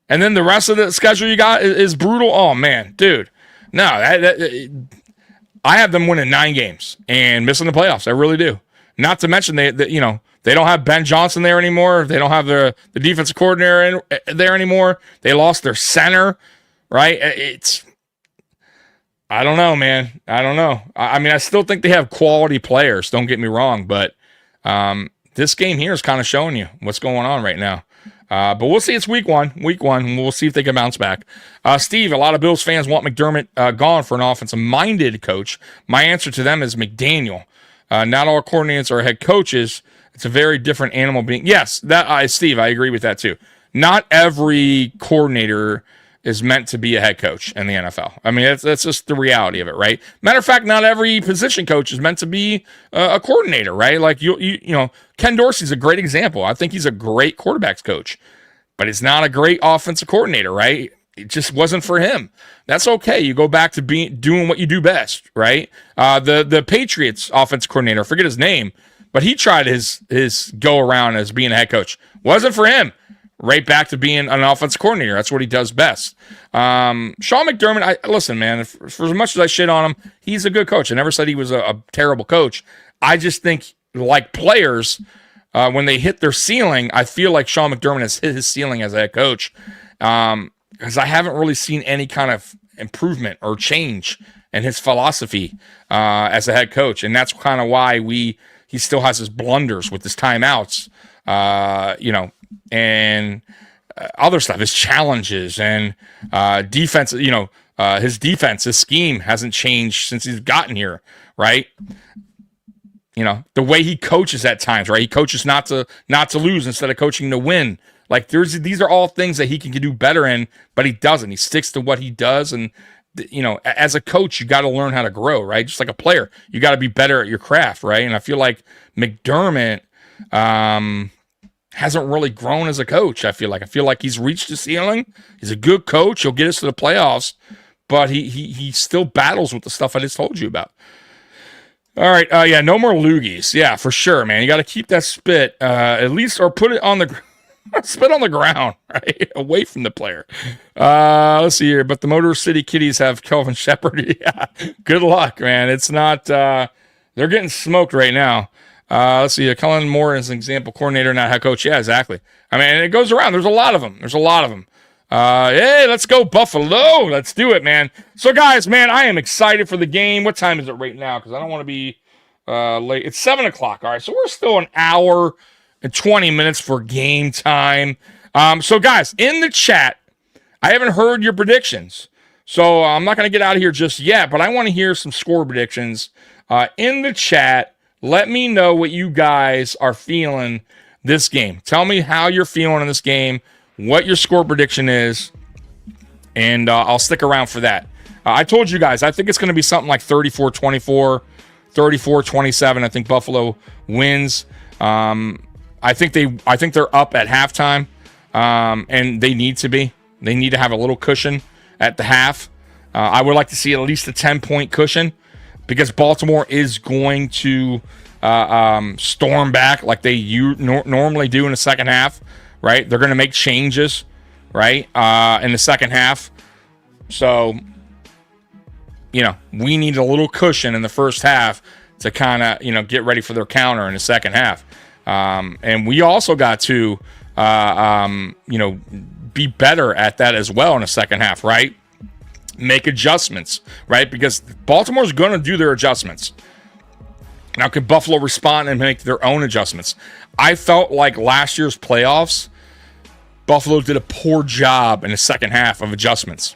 And then the rest of the schedule you got is brutal. Oh, man, dude. No, I have them winning 9 games and missing the playoffs. I really do. Not to mention they don't have Ben Johnson there anymore. They don't have the defensive coordinator there anymore. They lost their center, right? I don't know, man. I don't know. I mean, I still think they have quality players. Don't get me wrong, but this game here is kind of showing you what's going on right now. But we'll see. It's week one, and we'll see if they can bounce back. Steve, a lot of Bills fans want McDermott gone for an offensive-minded coach. My answer to them is McDaniel. Not all coordinators are head coaches. It's a very different animal being. Yes, Steve, I agree with that too. Not every coordinator is meant to be a head coach in the NFL. I mean, that's just the reality of it, right? Matter of fact, not every position coach is meant to be a coordinator, right? Like you know, Ken Dorsey's a great example. I think he's a great quarterbacks coach, but he's not a great offensive coordinator, right? It just wasn't for him. That's okay. You go back to doing what you do best, right? The Patriots offensive coordinator, I forget his name, but he tried his go around as being a head coach. Wasn't for him. Right back to being an offensive coordinator. That's what he does best. Sean McDermott, listen, man, for as much as I shit on him, he's a good coach. I never said he was a terrible coach. I just think, like players, when they hit their ceiling, I feel like Sean McDermott has hit his ceiling as a head coach. Because I haven't really seen any kind of improvement or change in his philosophy as a head coach. And that's kind of why he still has his blunders with his timeouts, and other stuff, his challenges and defense, his scheme hasn't changed since he's gotten here, right? The way he coaches at times, right? He coaches not to lose instead of coaching to win. Like these are all things that he can do better in, but he doesn't. He sticks to what he does. And, as a coach, you got to learn how to grow, right? Just like a player, you got to be better at your craft, right? And I feel like McDermott hasn't really grown as a coach. I feel like he's reached the ceiling. He's a good coach. He'll get us to the playoffs, but he still battles with the stuff I just told you about. All right. Yeah, no more loogies. Yeah, for sure, man. You got to keep that spit at least, or put it on the spit on the ground, right? Away from the player. Let's see here. But the Motor City Kitties have Kelvin Shepard. Yeah. Good luck, man. It's not, they're getting smoked right now. Let's see. Kellen Moore is an example coordinator, not head coach. Yeah, exactly. I mean, it goes around. There's a lot of them. Hey, let's go Buffalo. Let's do it, man. So, guys, man, I am excited for the game. What time is it right now? Because I don't want to be late. It's 7 o'clock. All right, so we're still an hour and 20 minutes for game time. So, guys, in the chat, I haven't heard your predictions. So, I'm not going to get out of here just yet, but I want to hear some score predictions in the chat. Let me know what you guys are feeling this game. Tell me how you're feeling in this game, what your score prediction is, and I'll stick around for that. I told you guys, I think it's going to be something like 34-24, 34-27. I think Buffalo wins. I think they're up at halftime, and they need to be. They need to have a little cushion at the half. I would like to see at least a 10-point cushion because Baltimore is going to storm back like they normally do in the second half, right? They're going to make changes, right, in the second half. So, we need a little cushion in the first half to kind of, get ready for their counter in the second half. And we also got to, be better at that as well in the second half, right? Make adjustments, right? Because Baltimore's going to do their adjustments. Now, can Buffalo respond and make their own adjustments? I felt like last year's playoffs, Buffalo did a poor job in the second half of adjustments.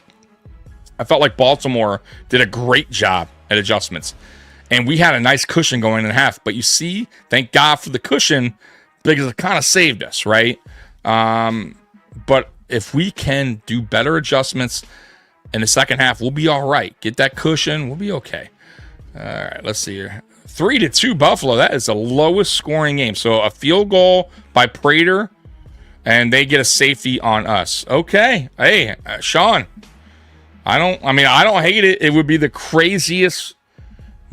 I felt like Baltimore did a great job at adjustments. And we had a nice cushion going in the half. But you see, thank God for the cushion because it kind of saved us, right? But if we can do better adjustments in the second half, we'll be all right. Get that cushion, we'll be okay. All right, let's see here. 3-2 Buffalo. That is the lowest scoring game. So a field goal by Prater, and they get a safety on us. Okay. Hey, Sean. I don't hate it. It would be the craziest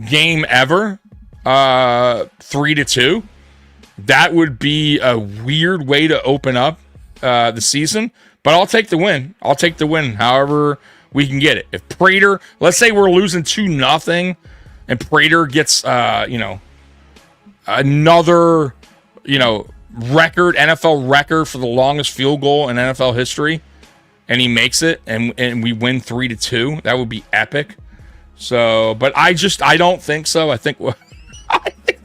game ever. 3-2. That would be a weird way to open up the season. But I'll take the win. I'll take the win however we can get it. If Prater, let's say we're losing 2-0, and Prater gets, another, record, NFL record for the longest field goal in NFL history, and he makes it, and we win 3-2, that would be epic. So, but I don't think so. I think the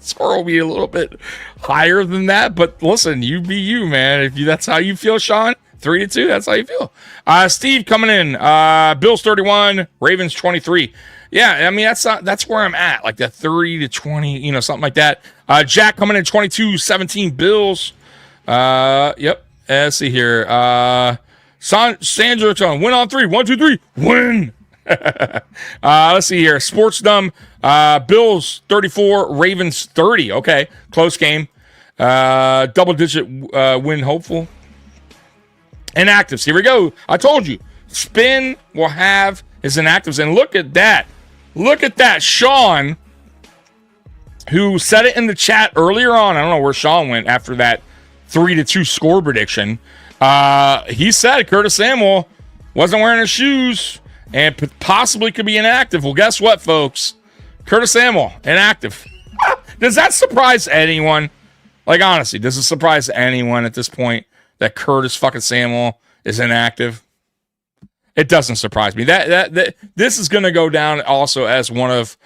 score will be a little bit higher than that. But listen, you be you, man. If that's how you feel, Sean. 3-2, that's how you feel. Steve coming in. Bills 31, Ravens 23. Yeah, I mean, that's where I'm at. Like that 30-20, something like that. Jack coming in 22-17 Bills. Yep. Let's see here. Sandra Tone, win on 3. 1, 2, 3. Win. Let's see here. Sports Dumb. Bills 34, Ravens 30. Okay. Close game. Double-digit win hopeful. Inactives. Here we go. I told you. Spin will have his inactives. And look at that. Look at that. Sean, who said it in the chat earlier on. I don't know where Sean went after that 3-2 score prediction. He said Curtis Samuel wasn't wearing his shoes and possibly could be inactive. Well, guess what, folks? Curtis Samuel, inactive. Does that surprise anyone? Like, honestly, does it surprise anyone at this point that Curtis fucking Samuel is inactive? It doesn't surprise me. That this is going to go down also as one of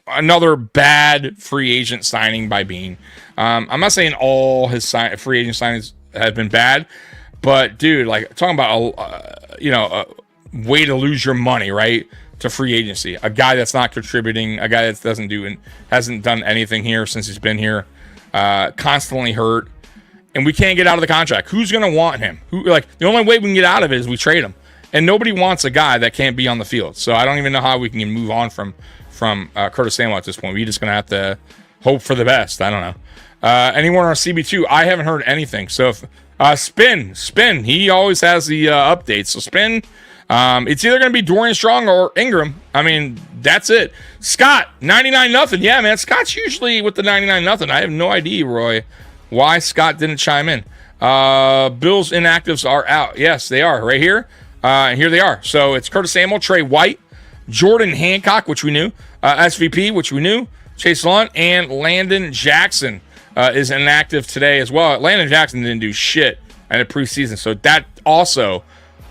another bad free agent signing by Bean. I'm not saying all his free agent signings have been bad, but dude, like talking about a way to lose your money, right? To free agency, a guy that's not contributing, a guy that hasn't done anything here since he's been here, constantly hurt. And we can't get out of the contract. Who's going to want him? The only way we can get out of it is we trade him. And nobody wants a guy that can't be on the field. So I don't even know how we can move on from Curtis Samuel at this point. We're just going to have to hope for the best. I don't know. Anyone on CB2? I haven't heard anything. So if Spin, he always has the updates. So Spin, it's either going to be Dorian Strong or Ingram. I mean, that's it. Scott, 99-0. Yeah, man. Scott's usually with the 99-0. I have no idea, Roy, why Scott didn't chime in. Bills inactives are out. Yes, they are right here. And here they are. So it's Curtis Samuel, Trey White, Jordan Hancock, which we knew, SVP, which we knew, Chase Lund, and Landon Jackson is inactive today as well. Landon Jackson didn't do shit in the preseason, so that also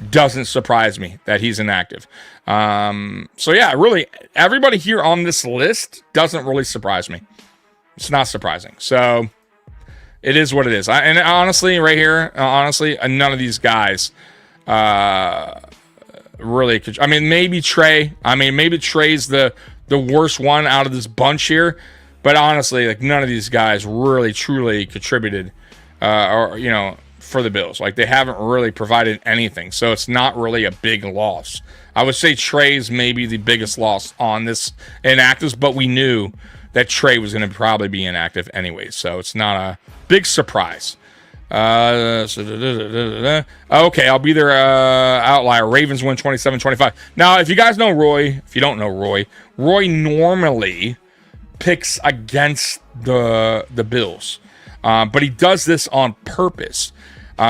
doesn't surprise me that he's inactive. So yeah, really, everybody here on this list doesn't really surprise me. It's not surprising. So it is what it is. And honestly, right here, none of these guys really could. I mean, maybe Trey. Maybe Trey's the worst one out of this bunch here. But honestly, like none of these guys really truly contributed, for the Bills. Like they haven't really provided anything. So it's not really a big loss. I would say Trey's maybe the biggest loss on this inactives, but we knew that Trey was going to probably be inactive anyway. So it's not a big surprise. Okay, I'll be their outlier. Ravens win 27-25. Now, if you guys know Roy, if you don't know Roy normally picks against the Bills. But he does this on purpose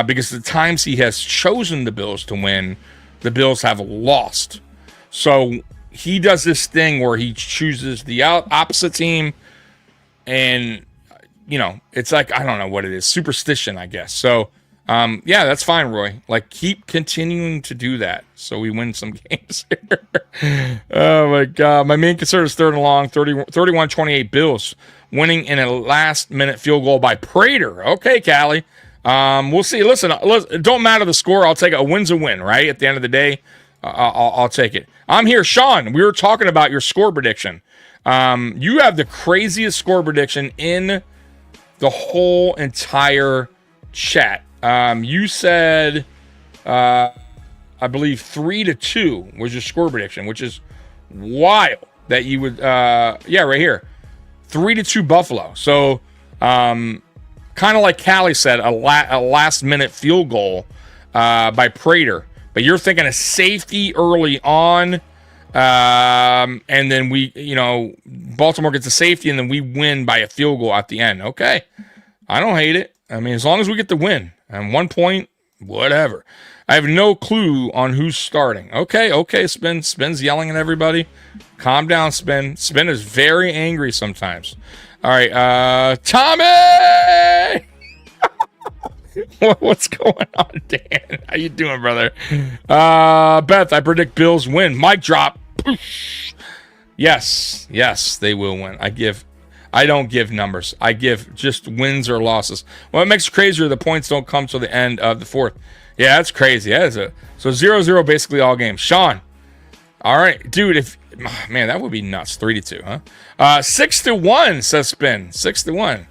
because the times he has chosen the Bills to win, the Bills have lost. So he does this thing where he chooses the opposite team, and it's like, I don't know what it is, superstition, I guess. So yeah, that's fine, Roy. Like, keep continuing to do that so we win some games here. Oh my God, my main concern is 3rd and long, 31-28 Bills winning in a last-minute field goal by Prater. Okay, Callie. We'll see. Listen, it don't matter the score. I'll take it. A win's a win, right? At the end of the day, I'll take it. I'm here. Sean, we were talking about your score prediction. You have the craziest score prediction in the whole entire chat. You said, I believe 3-2 was your score prediction, which is wild that you would, yeah, right here. 3-2 Buffalo. So, kind of like Callie said, a last-minute field goal by Prater. But you're thinking a safety early on, and then Baltimore gets a safety, and then we win by a field goal at the end. Okay, I don't hate it. I mean, as long as we get the win, and 1 point, whatever. I have no clue on who's starting. Okay, Spin. Spin's yelling at everybody. Calm down, Spin. Spin is very angry sometimes. All right, Tommy! What's going on, Dan? How you doing, brother? Beth, I predict Bills win. Mic drop. Yes, they will win. I don't give numbers. I give just wins or losses. What makes it crazier, the points don't come till the end of the fourth. Yeah, that's crazy. That is so 0-0 basically all games. Sean. All right, dude, man, that would be nuts. 3-2, huh? 6-1, says Spin. 6-1.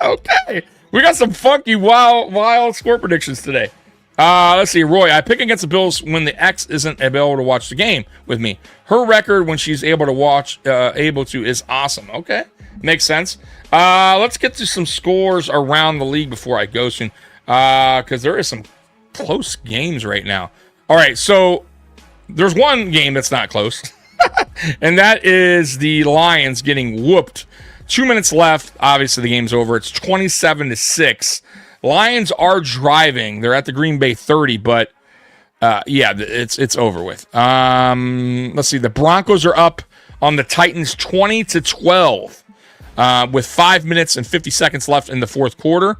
Okay. We got some funky, wild score predictions today. Let's see. Roy, I pick against the Bills when the ex isn't able to watch the game with me. Her record when she's able to is awesome. Okay. Makes sense. Let's get to some scores around the league before I go soon. Because there is some close games right now. All right. So there's one game that's not close. And that is the Lions getting whooped. 2 minutes left. Obviously, the game's over. It's 27-6. Lions are driving. They're at the Green Bay 30, but yeah, it's over with. Let's see. The Broncos are up on the Titans 20-12 with 5 minutes and 50 seconds left in the fourth quarter.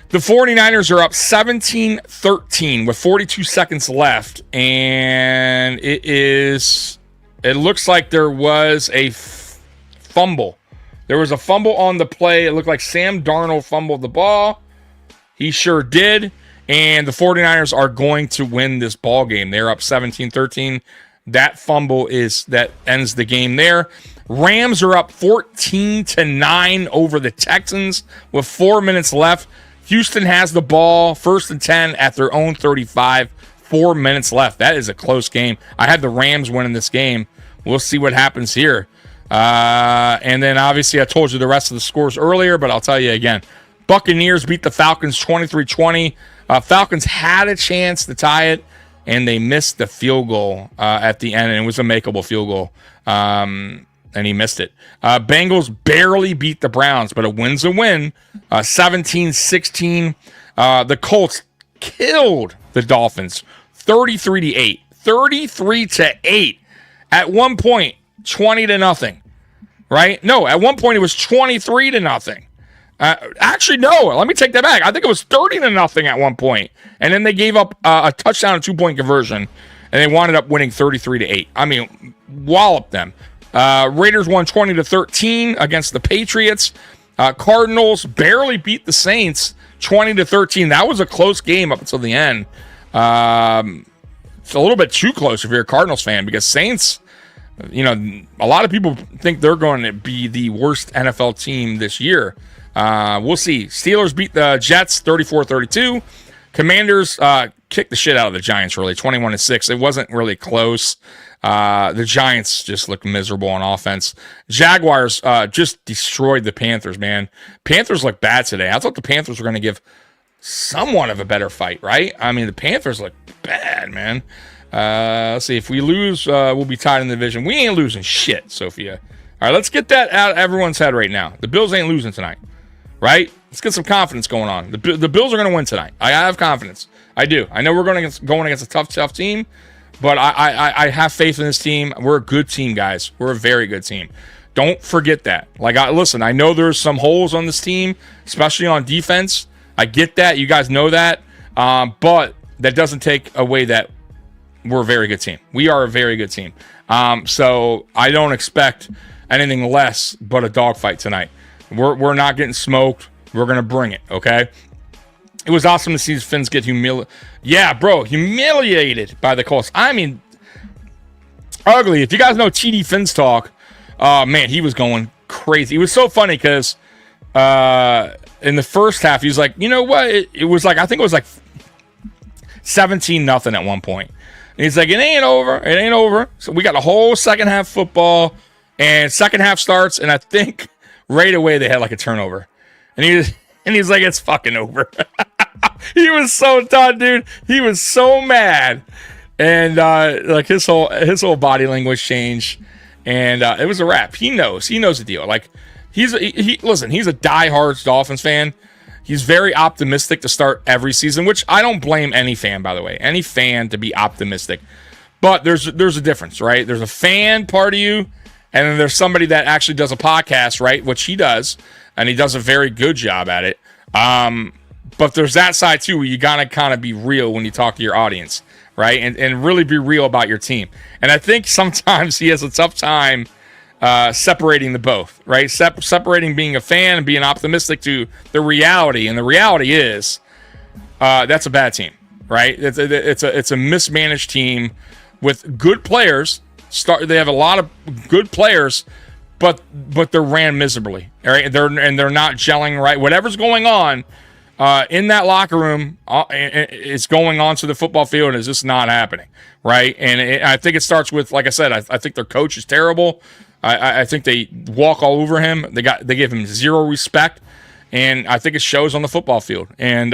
The 49ers are up 17-13 with 42 seconds left, and it looks like there was a fumble. There was a fumble on the play. It looked like Sam Darnold fumbled the ball. He sure did. And the 49ers are going to win this ball game. They're up 17-13. That fumble that ends the game there. Rams are up 14-9 over the Texans with 4 minutes left. Houston has the ball, 1st and 10 at their own 35. 4 minutes left. That is a close game. I had the Rams winning this game. We'll see what happens here. And then obviously I told you the rest of the scores earlier, but I'll tell you again. Buccaneers beat the Falcons 23-20. Falcons had a chance to tie it, and they missed the field goal at the end, and it was a makeable field goal, and he missed it. Bengals barely beat the Browns, but a win's a win. 17-16. The Colts killed the Dolphins 33-8. 33-8. At one point, 20-0. Right? No, at one point it was 23-0. Actually, no. Let me take that back. I think it was 30-0 at one point, and then they gave up a touchdown and 2-point conversion, and they wound up winning 33-8. I mean, walloped them. Raiders won 20-13 against the Patriots. Cardinals barely beat the Saints 20-13. That was a close game up until the end. It's a little bit too close if you're a Cardinals fan, because Saints, a lot of people think they're going to be the worst NFL team this year. We'll see. Steelers beat the Jets 34-32. Commanders kicked the shit out of the Giants, really, 21-6. It wasn't really close. The Giants just looked miserable on offense. Jaguars just destroyed the Panthers, man. Panthers look bad today. I thought the Panthers were going to give somewhat of a better fight, right? I mean, the Panthers look bad, man. Let's see. If we lose, we'll be tied in the division. We ain't losing shit, Sophia. All right, let's get that out of everyone's head right now. The Bills ain't losing tonight, right? Let's get some confidence going on. The Bills are going to win tonight. I have confidence. I do. I know we're going against a tough team, but I have faith in this team. We're a good team, guys. We're a very good team. Don't forget that. Listen, I know there's some holes on this team, especially on defense. I get that. You guys know that. But that doesn't take away that we're a very good team. We are a very good team. So I don't expect anything less but a dogfight tonight. We're not getting smoked. We're going to bring it, okay? It was awesome to see the Finns get humiliated. Yeah, bro, humiliated by the Colts. I mean, ugly. If you guys know TD Finns talk, man, he was going crazy. It was so funny because in the first half, he was like, you know what? It was like, I think it was like 17-0 at one point. And he's like, it ain't over. It ain't over. So we got a whole second half football, and second half starts, and I think right away they had like a turnover. And he's like, it's fucking over. He was so done, dude. He was so mad. And like his whole body language changed. And it was a wrap. He knows the deal. Like listen, he's a diehard Dolphins fan. He's very optimistic to start every season, which I don't blame any fan, by the way. Any fan to be optimistic. But there's a difference, right? There's a fan part of you, and then there's somebody that actually does a podcast, right? Which he does, and he does a very good job at it. But there's that side too where you gotta kind of be real when you talk to your audience, right? And really be real about your team. And I think sometimes he has a tough time separating the both, right? Separating being a fan and being optimistic to the reality. And the reality is that's a bad team, right? It's a mismanaged team with good players. They have a lot of good players, but they're ran miserably, all right? They're not gelling right. Whatever's going on in that locker room is going on to the football field, and it's just not happening, right? And I think it starts with, like I said, I think their coach is terrible. I think they walk all over him. They give him zero respect, and I think it shows on the football field. And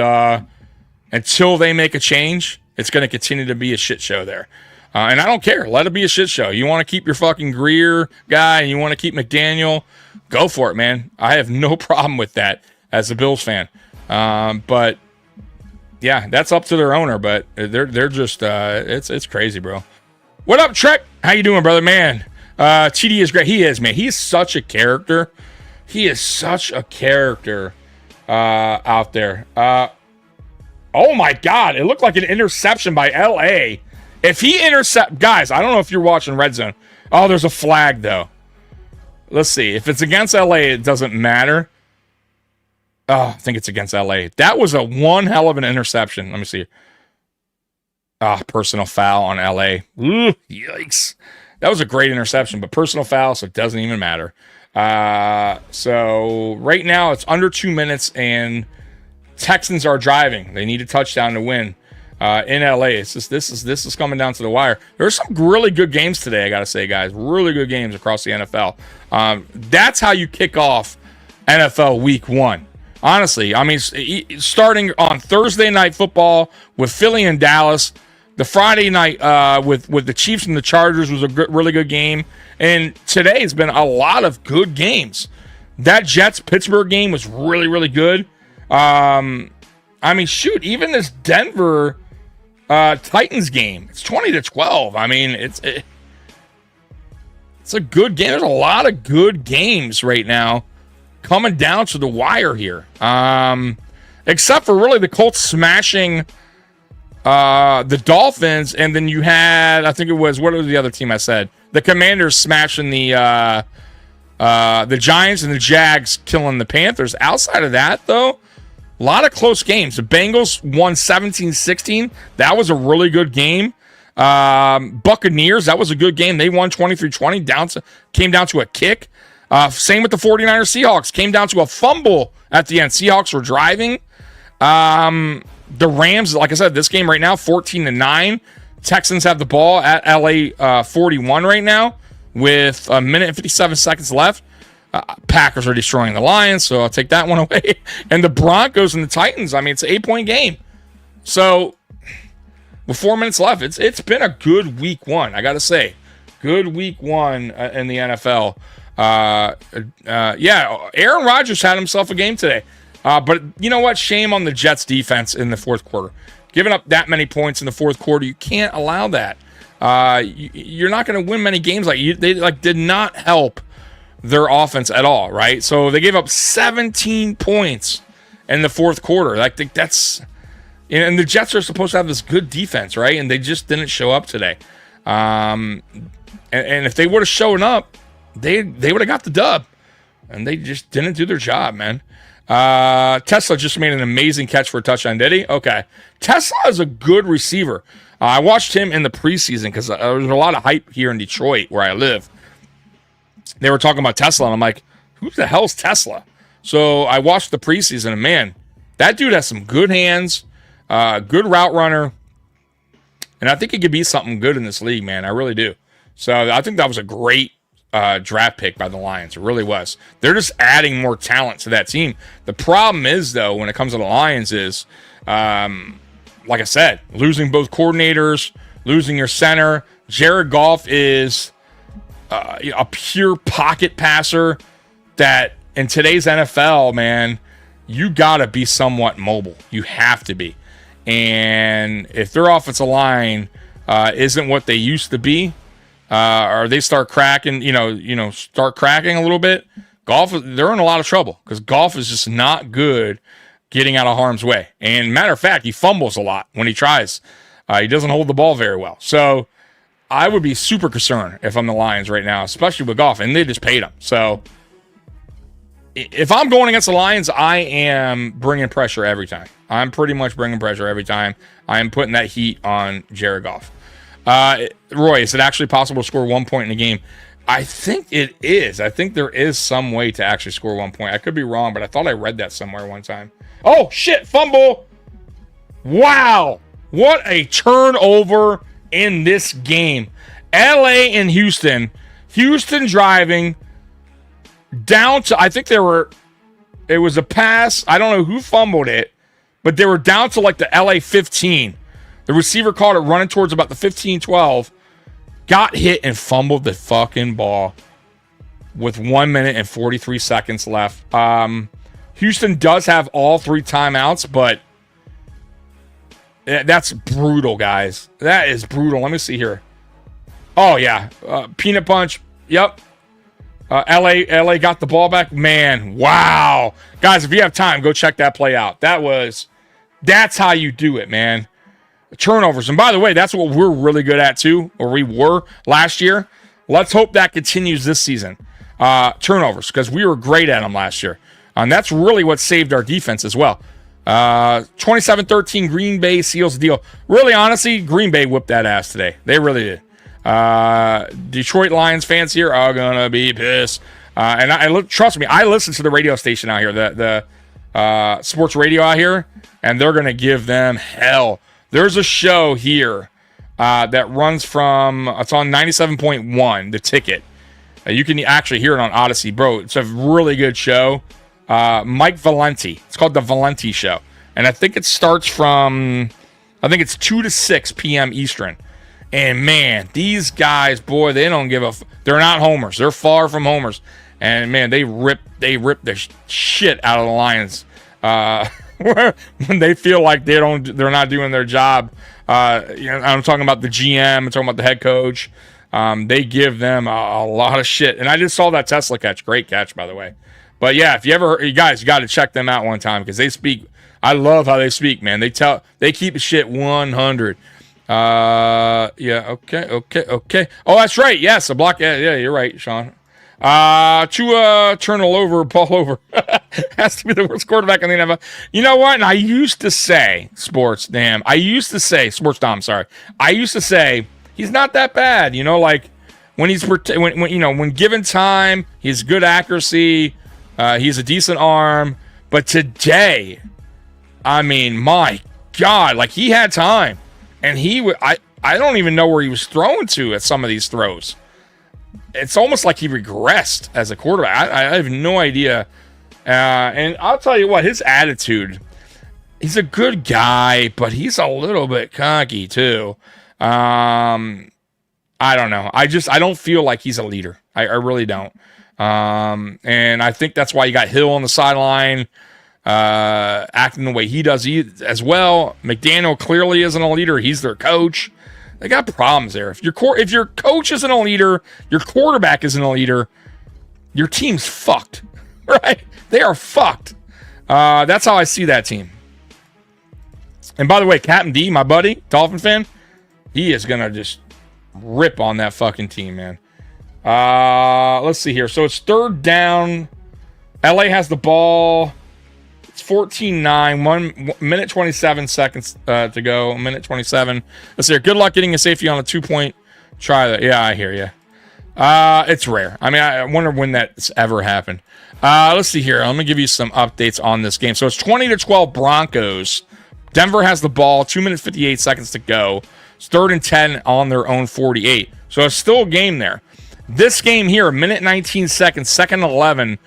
until they make a change, it's going to continue to be a shit show there. And I don't care. Let it be a shit show. You want to keep your fucking Greer guy and you want to keep McDaniel, go for it, man. I have no problem with that as a Bills fan. But yeah, that's up to their owner. But they're just it's crazy, bro. What up, Trek? How you doing, brother? Man, TD is great. He is, man. He's such a character. He is such a character out there. Oh my God! It looked like an interception by LA. If he guys, I don't know if you're watching Red Zone. Oh, there's a flag though. Let's see. If it's against LA, it doesn't matter. Oh, I think it's against LA. That was one hell of an interception. Let me see. Personal foul on LA. Ooh, yikes. That was a great interception, but personal foul, so it doesn't even matter. So right now it's under 2 minutes and Texans are driving. They need a touchdown to win. In LA, this is coming down to the wire. There's some really good games today, I gotta say, guys. Really good games across the NFL. That's how you kick off NFL Week 1. Honestly, I mean, starting on Thursday night football with Philly and Dallas, the Friday night with the Chiefs and the Chargers was a really good game, and today has been a lot of good games. That Jets-Pittsburgh game was really, really good. I mean, shoot, even this Denver Titans game, it's 20-12. I mean, it's a good game. There's a lot of good games right now coming down to the wire here. Except for really the Colts smashing the Dolphins, and then you had, I think it was, what was the other team I said? The Commanders smashing the Giants, and the Jags killing the Panthers. Outside of that, though, a lot of close games. The Bengals won 17-16. That was a really good game. Buccaneers, that was a good game. They won 23-20. Came down to a kick. Same with the 49ers Seahawks. Came down to a fumble at the end. Seahawks were driving. The Rams, like I said, this game right now, 14-9. Texans have the ball at LA 41 right now with a minute and 57 seconds left. Packers are destroying the Lions, so I'll take that one away. And the Broncos and the Titans, I mean, it's an 8-point game. So with 4 minutes left, it's been a good week one, I got to say. Good week one in the NFL. Yeah, Aaron Rodgers had himself a game today. But you know what? Shame on the Jets defense in the fourth quarter. Giving up that many points in the fourth quarter, you can't allow that. You're not going to win many games like you. They did not help their offense at all, right? So they gave up 17 points in the fourth quarter. Like that's, and the Jets are supposed to have this good defense, right? And they just didn't show up today. And if they would have shown up, they would have got the dub. And they just didn't do their job, man. Tesla just made an amazing catch for a touchdown, did he? Okay. Tesla is a good receiver. I watched him in the preseason because there was a lot of hype here in Detroit where I live. They were talking about Tesla, and I'm like, who the hell's Tesla? So I watched the preseason, and man, that dude has some good hands, good route runner, and I think he could be something good in this league, man. I really do. So I think that was a great draft pick by the Lions. It really was. They're just adding more talent to that team. The problem is, though, when it comes to the Lions is, like I said, losing both coordinators, losing your center. Jared Goff is a pure pocket passer that in today's NFL, man, you got to be somewhat mobile. You have to be. And if their offensive line isn't what they used to be, or they start cracking, start cracking a little bit, they're in a lot of trouble because Goff is just not good getting out of harm's way. And matter of fact, he fumbles a lot when he tries. He doesn't hold the ball very well. So I would be super concerned if I'm the Lions right now, especially with Goff, and they just paid him. So if I'm going against the Lions, I am bringing pressure every time. I'm pretty much bringing pressure every time. I am putting that heat on Jared Goff. Roy, is it actually possible to score 1 point in a game? I think it is. I think there is some way to actually score 1 point. I could be wrong, but I thought I read that somewhere one time. Oh, shit, fumble. Wow. What a turnover in this game. LA and Houston. Houston driving down to, I think it was a pass. I don't know who fumbled it, but they were down to like the LA 15. The receiver caught it running towards about the 15-12, got hit and fumbled the fucking ball with 1 minute and 43 seconds left. Houston does have all 3 timeouts, but that's brutal, guys. That is brutal. Let me see here. Oh, yeah. Peanut punch. Yep. LA got the ball back. Man, wow. Guys, if you have time, go check that play out. That's how you do it, man. Turnovers. And by the way, that's what we're really good at too, or we were last year. Let's hope that continues this season. Turnovers, because we were great at them last year. And that's really what saved our defense as well. 27-13, Green Bay seals the deal. Really, honestly, Green Bay whipped that ass today. They really did. Detroit Lions fans here are gonna be pissed. And trust me, I listen to the radio station out here, the sports radio out here, and they're gonna give them hell. There's a show here that runs from, it's on 97.1, The Ticket. You can actually hear it on Odyssey. Bro, it's a really good show. Mike Valenti. It's called The Valenti Show. And I think it starts from, it's 2 to 6 p.m. Eastern. And man, these guys, boy, they don't give a they're not homers. They're far from homers. And man, they rip the shit out of the Lions. When they feel like they're not doing their job. I'm talking about the GM, I'm talking about the head coach. They give them a lot of shit. And I just saw that Tesla catch. Great catch, by the way. But yeah, if you guys got to check them out one time because they speak. I love how they speak, man. They keep the shit 100. Yeah, okay. Oh, that's right. Yes, a block. Yeah, you're right, Sean. To turn ball over has to be the worst quarterback in the NFL. You know what? And I used to say, Sports Dom, sorry. I used to say he's not that bad. Like when given time, he's good accuracy. He's a decent arm. But today, I mean, my God, like he had time, and I don't even know where he was throwing to at some of these throws. It's almost like he regressed as a quarterback. I have no idea. And I'll tell you what, his attitude, he's a good guy, but he's a little bit cocky too. I don't know. I don't feel like he's a leader. I really don't. And I think that's why you got Hill on the sideline, acting the way he does as well. McDaniel clearly isn't a leader. He's their coach. They got problems there. If your coach isn't a leader, your quarterback isn't a leader, your team's fucked, right? They are fucked. That's how I see that team. And by the way, Captain D, my buddy, Dolphin fan, he is going to just rip on that fucking team, man. Let's see here. So it's third down. LA has the ball. It's 14-9. 1 minute 27 seconds to go. 1:27. Let's see here. Good luck getting a safety on a 2-point try. Yeah, I hear you. It's rare. I mean, I wonder when that's ever happened. Let's see here. I'm going to give you some updates on this game. So it's 20-12 Broncos. Denver has the ball. 2 minutes 58 seconds to go. It's 3rd and 10 on their own 48. So it's still a game there. This game here, 1:19, 2nd and 11.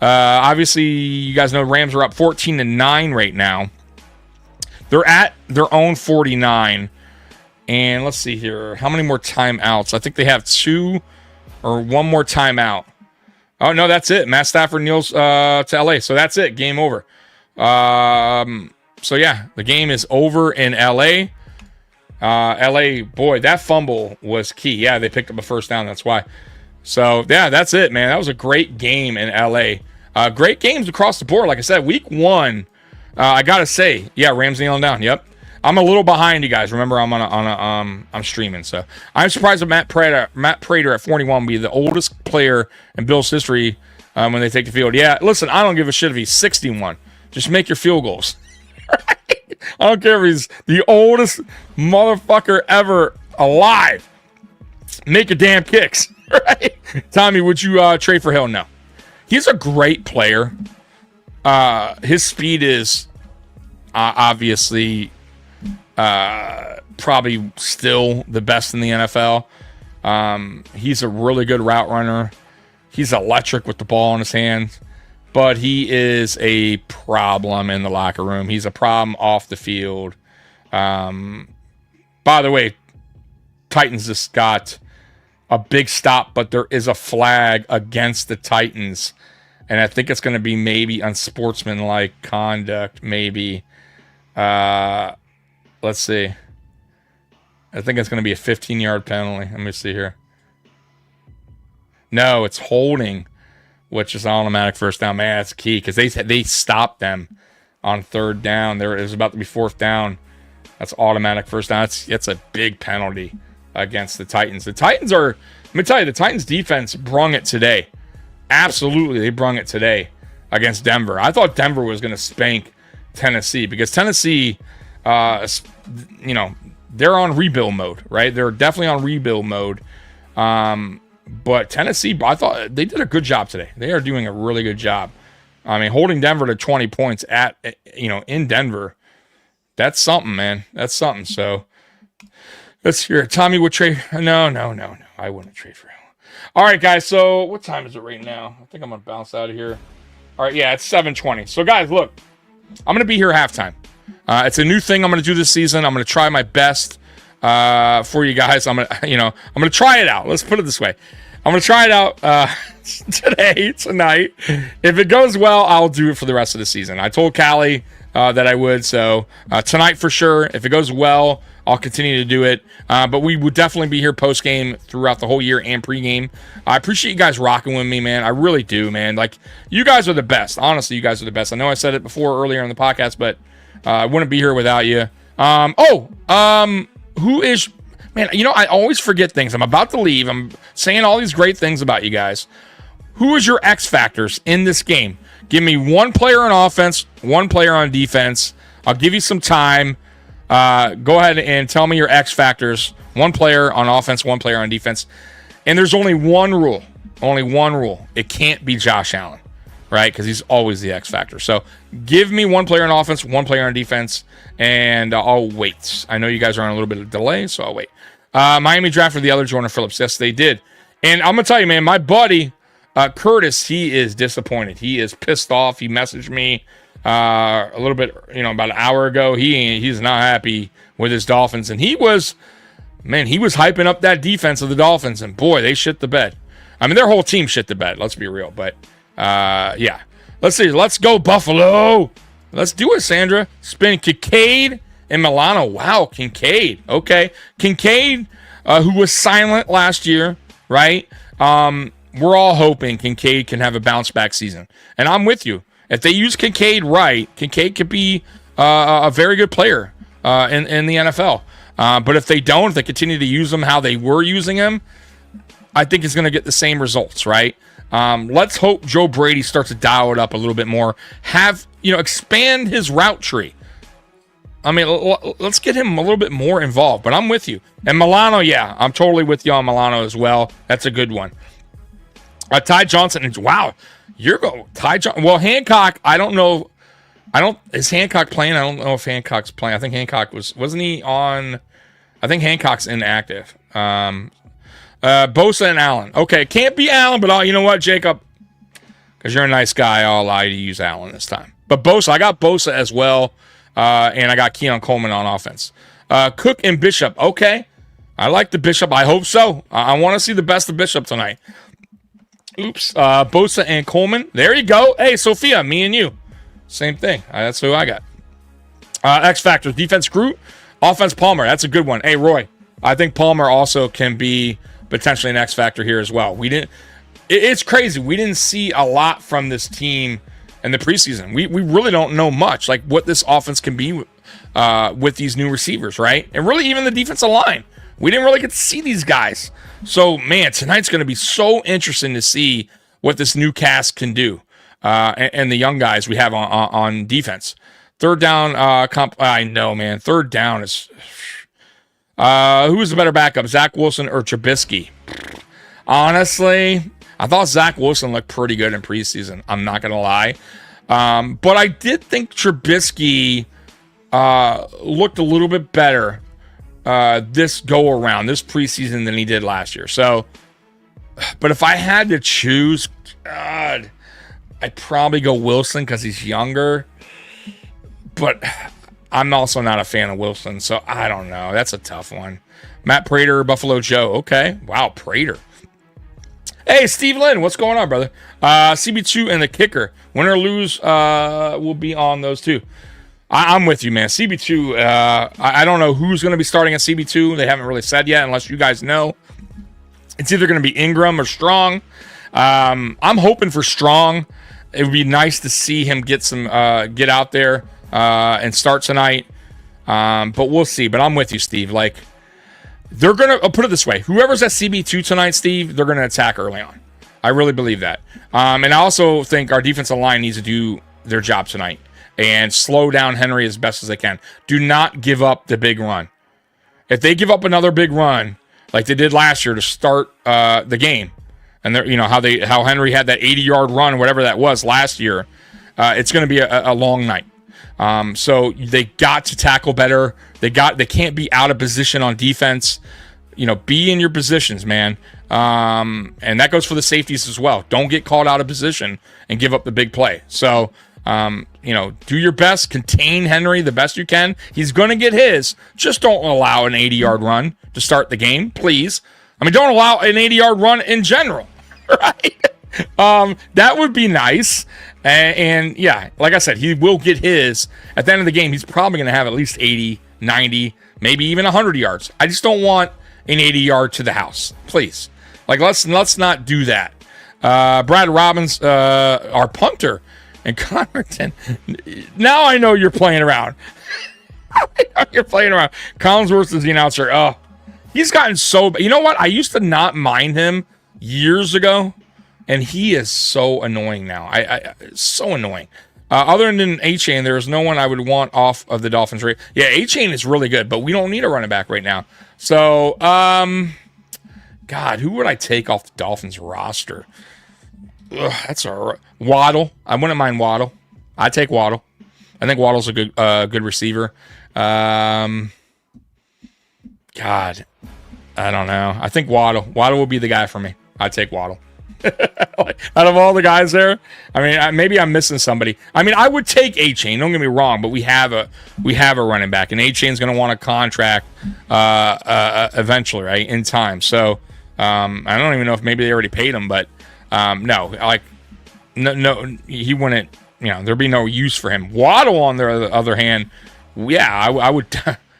Obviously, you guys know Rams are up 14-9 right now. They're at their own 49. And let's see here. How many more timeouts? I think they have 2 or 1 more timeout. Oh, no, that's it. Matt Stafford kneels to LA. So that's it. Game over. So, yeah, the game is over in LA. LA, boy, that fumble was key. Yeah, they picked up a first down. That's why. So, yeah, that's it, man. That was a great game in LA. Great games across the board. Like I said, week 1, I got to say, yeah, Rams kneeling down. Yep. I'm a little behind you guys. Remember, I'm streaming. So, I'm surprised that Matt Prater at 41 will be the oldest player in Bills history when they take the field. Yeah, listen, I don't give a shit if he's 61. Just make your field goals. I don't care if he's the oldest motherfucker ever alive. Make your damn kicks, right? Tommy, would you trade for Hill? No. He's a great player. His speed is obviously probably still the best in the NFL. He's a really good route runner. He's electric with the ball in his hands. But he is a problem in the locker room. He's a problem off the field. By the way, Titans just got a big stop, but there is a flag against the Titans. And I think it's going to be maybe unsportsmanlike conduct, maybe. Let's see. I think it's going to be a 15-yard penalty. Let me see here. No, it's holding, which is automatic first down. Man, that's key because they stopped them on 3rd down. There is about to be 4th down. That's automatic first down. It's a big penalty against the Titans. The Titans are, let me tell you, the Titans defense brung it today. Absolutely, they brung it today against Denver. I thought Denver was going to spank Tennessee because Tennessee, they're on rebuild mode, right? They're definitely on rebuild mode. But Tennessee, I thought they did a good job today. They are doing a really good job. I mean, holding Denver to 20 points in Denver, that's something, man. That's something. So let's hear it. Tommy would trade. No. I wouldn't trade for him. All right, guys. So what time is it right now? I think I'm going to bounce out of here. All right. Yeah, it's 7:20. So guys, look, I'm going to be here halftime. It's a new thing I'm going to do this season. I'm going to try my best for you guys. I'm going to try it out. Let's put it this way. I'm going to try it out tonight. If it goes well, I'll do it for the rest of the season. I told Callie that I would. So tonight for sure. If it goes well, I'll continue to do it. But we would definitely be here post-game throughout the whole year and pre-game. I appreciate you guys rocking with me, man. I really do, man. Like, you guys are the best. Honestly, you guys are the best. I know I said it before earlier in the podcast, but I wouldn't be here without you. Who is... Man, I always forget things. I'm about to leave. I'm saying all these great things about you guys. Who is your X factors in this game? Give me one player on offense, one player on defense. I'll give you some time. Go ahead and tell me your X factors. One player on offense, one player on defense. And there's only one rule. Only one rule. It can't be Josh Allen. right? Because he's always the X factor. So give me one player on offense, one player on defense, and I'll wait. I know you guys are on a little bit of delay, so I'll wait. Miami drafted the other Jordan Phillips. Yes, they did. And I'm going to tell you, man, my buddy, Curtis, he is disappointed. He is pissed off. He messaged me a little bit, about an hour ago. He's not happy with his Dolphins. And he was hyping up that defense of the Dolphins. And, boy, they shit the bed. I mean, their whole team shit the bed. Let's be real. But, yeah. Let's see. Let's go, Buffalo. Let's do it, Sandra. Spin Kincaid and Milano. Wow, Kincaid. Okay. Kincaid, who was silent last year, right? We're all hoping Kincaid can have a bounce-back season. And I'm with you. If they use Kincaid right, Kincaid could be a very good player in the NFL. But if they don't, if they continue to use him how they were using him, I think he's going to get the same results, right? Let's hope Joe Brady starts to dial it up a little bit more. Expand his route tree. I mean, let's get him a little bit more involved. But I'm with you. And Milano, yeah, I'm totally with you on Milano as well. That's a good one. Ty Johnson, wow, you're going Ty Johnson. Well, Hancock, I don't know. Is Hancock playing? I don't know if Hancock's playing. I think Hancock wasn't he on? I think Hancock's inactive. Bosa and Allen. Okay, can't be Allen, but you know what, Jacob? Because you're a nice guy, I'll allow you to use Allen this time. But Bosa, I got Bosa as well, and I got Keon Coleman on offense. Cook and Bishop. Okay, I like the Bishop. I hope so. I want to see the best of Bishop tonight. Oops. Bosa and Coleman. There you go. Hey, Sophia, me and you. Same thing. That's who I got. X Factors. Defense Groot. Offense Palmer. That's a good one. Hey, Roy. I think Palmer also can be potentially an X Factor here as well. It's crazy. We didn't see a lot from this team in the preseason. We really don't know much, like what this offense can be with these new receivers, right? And really even the defensive line. We didn't really get to see these guys. So, man, tonight's going to be so interesting to see what this new cast can do and the young guys we have on defense. Third down, I know, man. Third down is... who is the better backup, Zach Wilson or Trubisky? Honestly, I thought Zach Wilson looked pretty good in preseason. I'm not going to lie. But I did think Trubisky looked a little bit better this go-around, this preseason than he did last year. So, but if I had to choose, God, I'd probably go Wilson because he's younger. But I'm also not a fan of Wilson, so I don't know. That's a tough one. Matt Prater, Buffalo Joe. Okay. Wow, Prater. Hey, Steve Lynn, what's going on, brother? CB2 and the kicker. Win or lose, will be on those two. I'm with you, man. CB2, I don't know who's going to be starting at CB2. They haven't really said yet, unless you guys know. It's either going to be Ingram or Strong. I'm hoping for Strong. It would be nice to see him get out there and start tonight. But we'll see. But I'm with you, Steve. Like, they're going to, I'll put it this way. Whoever's at CB2 tonight, Steve, they're going to attack early on. I really believe that. And I also think our defensive line needs to do their job tonight and slow down Henry as best as they can. Do not give up the big run. If they give up another big run, like they did last year to start the game, and how Henry had that 80-yard run, whatever that was last year, it's going to be a long night. So they got to tackle better. They can't be out of position on defense. Be in your positions, man. And that goes for the safeties as well. Don't get caught out of position and give up the big play. So, do your best. Contain Henry the best you can. He's going to get his. Just don't allow an 80-yard run to start the game, please. I mean, don't allow an 80-yard run in general, right? That would be nice. And yeah, like I said, he will get his. At the end of the game, he's probably going to have at least 80, 90, maybe even 100 yards. I just don't want an 80-yard to the house, please. Like, let's not do that. Brad Robbins, our punter, and Connerton. Now I know you're playing around. You're playing around. Collinsworth is the announcer. Oh, he's gotten so bad. You know what? I used to not mind him years ago, and he is so annoying now. So annoying. Other than A-Chain, there's no one I would want off of the Dolphins. Yeah, A-Chain is really good, but we don't need a running back right now. So, God, who would I take off the Dolphins roster? That's all right. Waddle. I wouldn't mind Waddle. I'd take Waddle. I think Waddle's a good receiver. God, I don't know. I think Waddle will be the guy for me. I'd take Waddle. Out of all the guys there, I mean, maybe I'm missing somebody. I mean, I would take A-Chain. Don't get me wrong, but we have a running back, and A-Chain's going to want a contract eventually, right, in time. So I don't even know if maybe they already paid him, but no, he wouldn't. You know, there'd be no use for him. Waddle, on the other hand, yeah, I would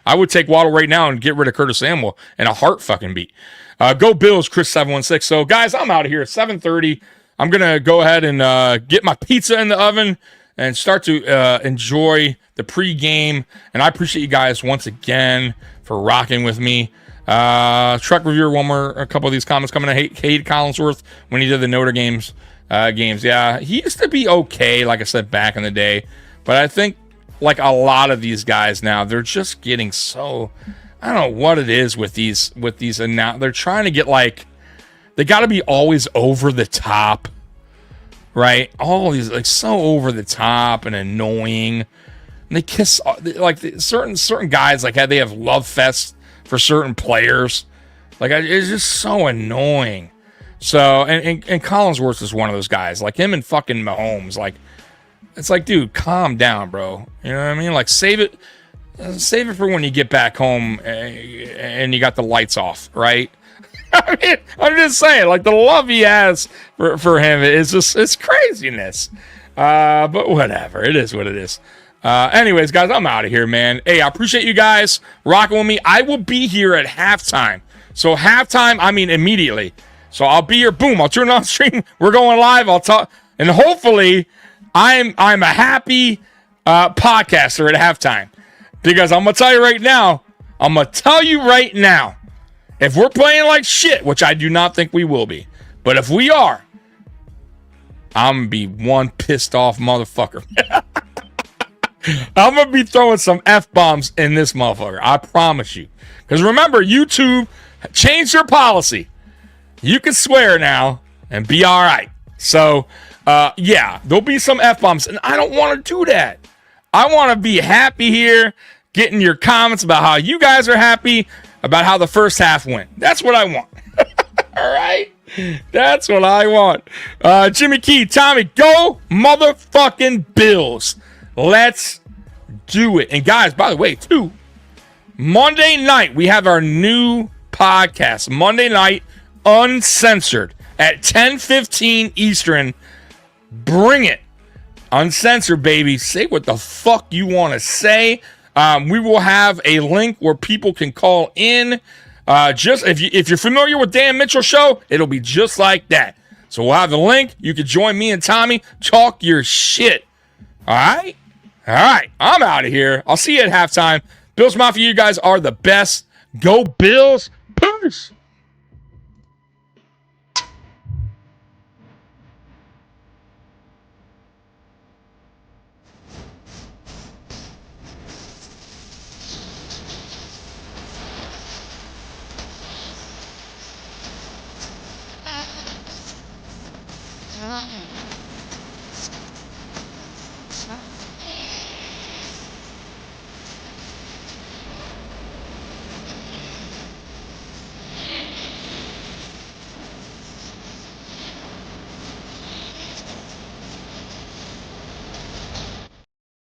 I would take Waddle right now and get rid of Curtis Samuel in a heart fucking beat. Go Bills, Chris 716. So guys, I'm out of here at 7:30. I'm gonna go ahead and get my pizza in the oven and start to enjoy the pregame. And I appreciate you guys once again for rocking with me. Truck reviewer, a couple of these comments coming. I hate Collinsworth when he did the Notre games. Yeah, he used to be okay, like I said, back in the day. But I think, like a lot of these guys now, they're just getting so... I don't know what it is with these, and now they're trying to get, like... They got to be always over the top, right? All these, like, so over the top and annoying. And they kiss... Like, certain guys, like, they have love fests for certain players. Like, it's just so annoying. So, and Collinsworth is one of those guys, like him and fucking Mahomes. Like, it's like, dude, calm down, bro. You know what I mean? Like, save it for when you get back home and you got the lights off, right? I mean, I'm just saying, like, the love he has for him is just, it's craziness. But whatever, it is what it is. Anyways, guys, I'm out of here, man. Hey, I appreciate you guys rocking with me. I will be here at halftime. So halftime, I mean immediately. So I'll be here. Boom! I'll turn on stream. We're going live. I'll talk, and hopefully, I'm a happy podcaster at halftime, because I'm gonna tell you right now. If we're playing like shit, which I do not think we will be, but if we are, I'm gonna be one pissed off motherfucker. I'm gonna be throwing some F-bombs in this motherfucker. I promise you. Because remember, YouTube changed their policy. You can swear now and be all right. So, yeah, there'll be some F-bombs, and I don't want to do that. I want to be happy here, getting your comments about how you guys are happy about how the first half went. That's what I want. All right? That's what I want. Jimmy Key, Tommy, go motherfucking Bills. Let's do it. And guys, by the way, too, Monday night, we have our new podcast. Monday night, uncensored at 10:15 Eastern. Bring it. Uncensored, baby. Say what the fuck you want to say. We will have a link where people can call in. Just if you're familiar with Dan Mitchell Show, it'll be just like that. So we'll have the link. You can join me and Tommy. Talk your shit. All right? All right. I'm out of here. I'll see you at halftime. Bills Mafia, you guys are the best. Go Bills. Peace. Mm-mm.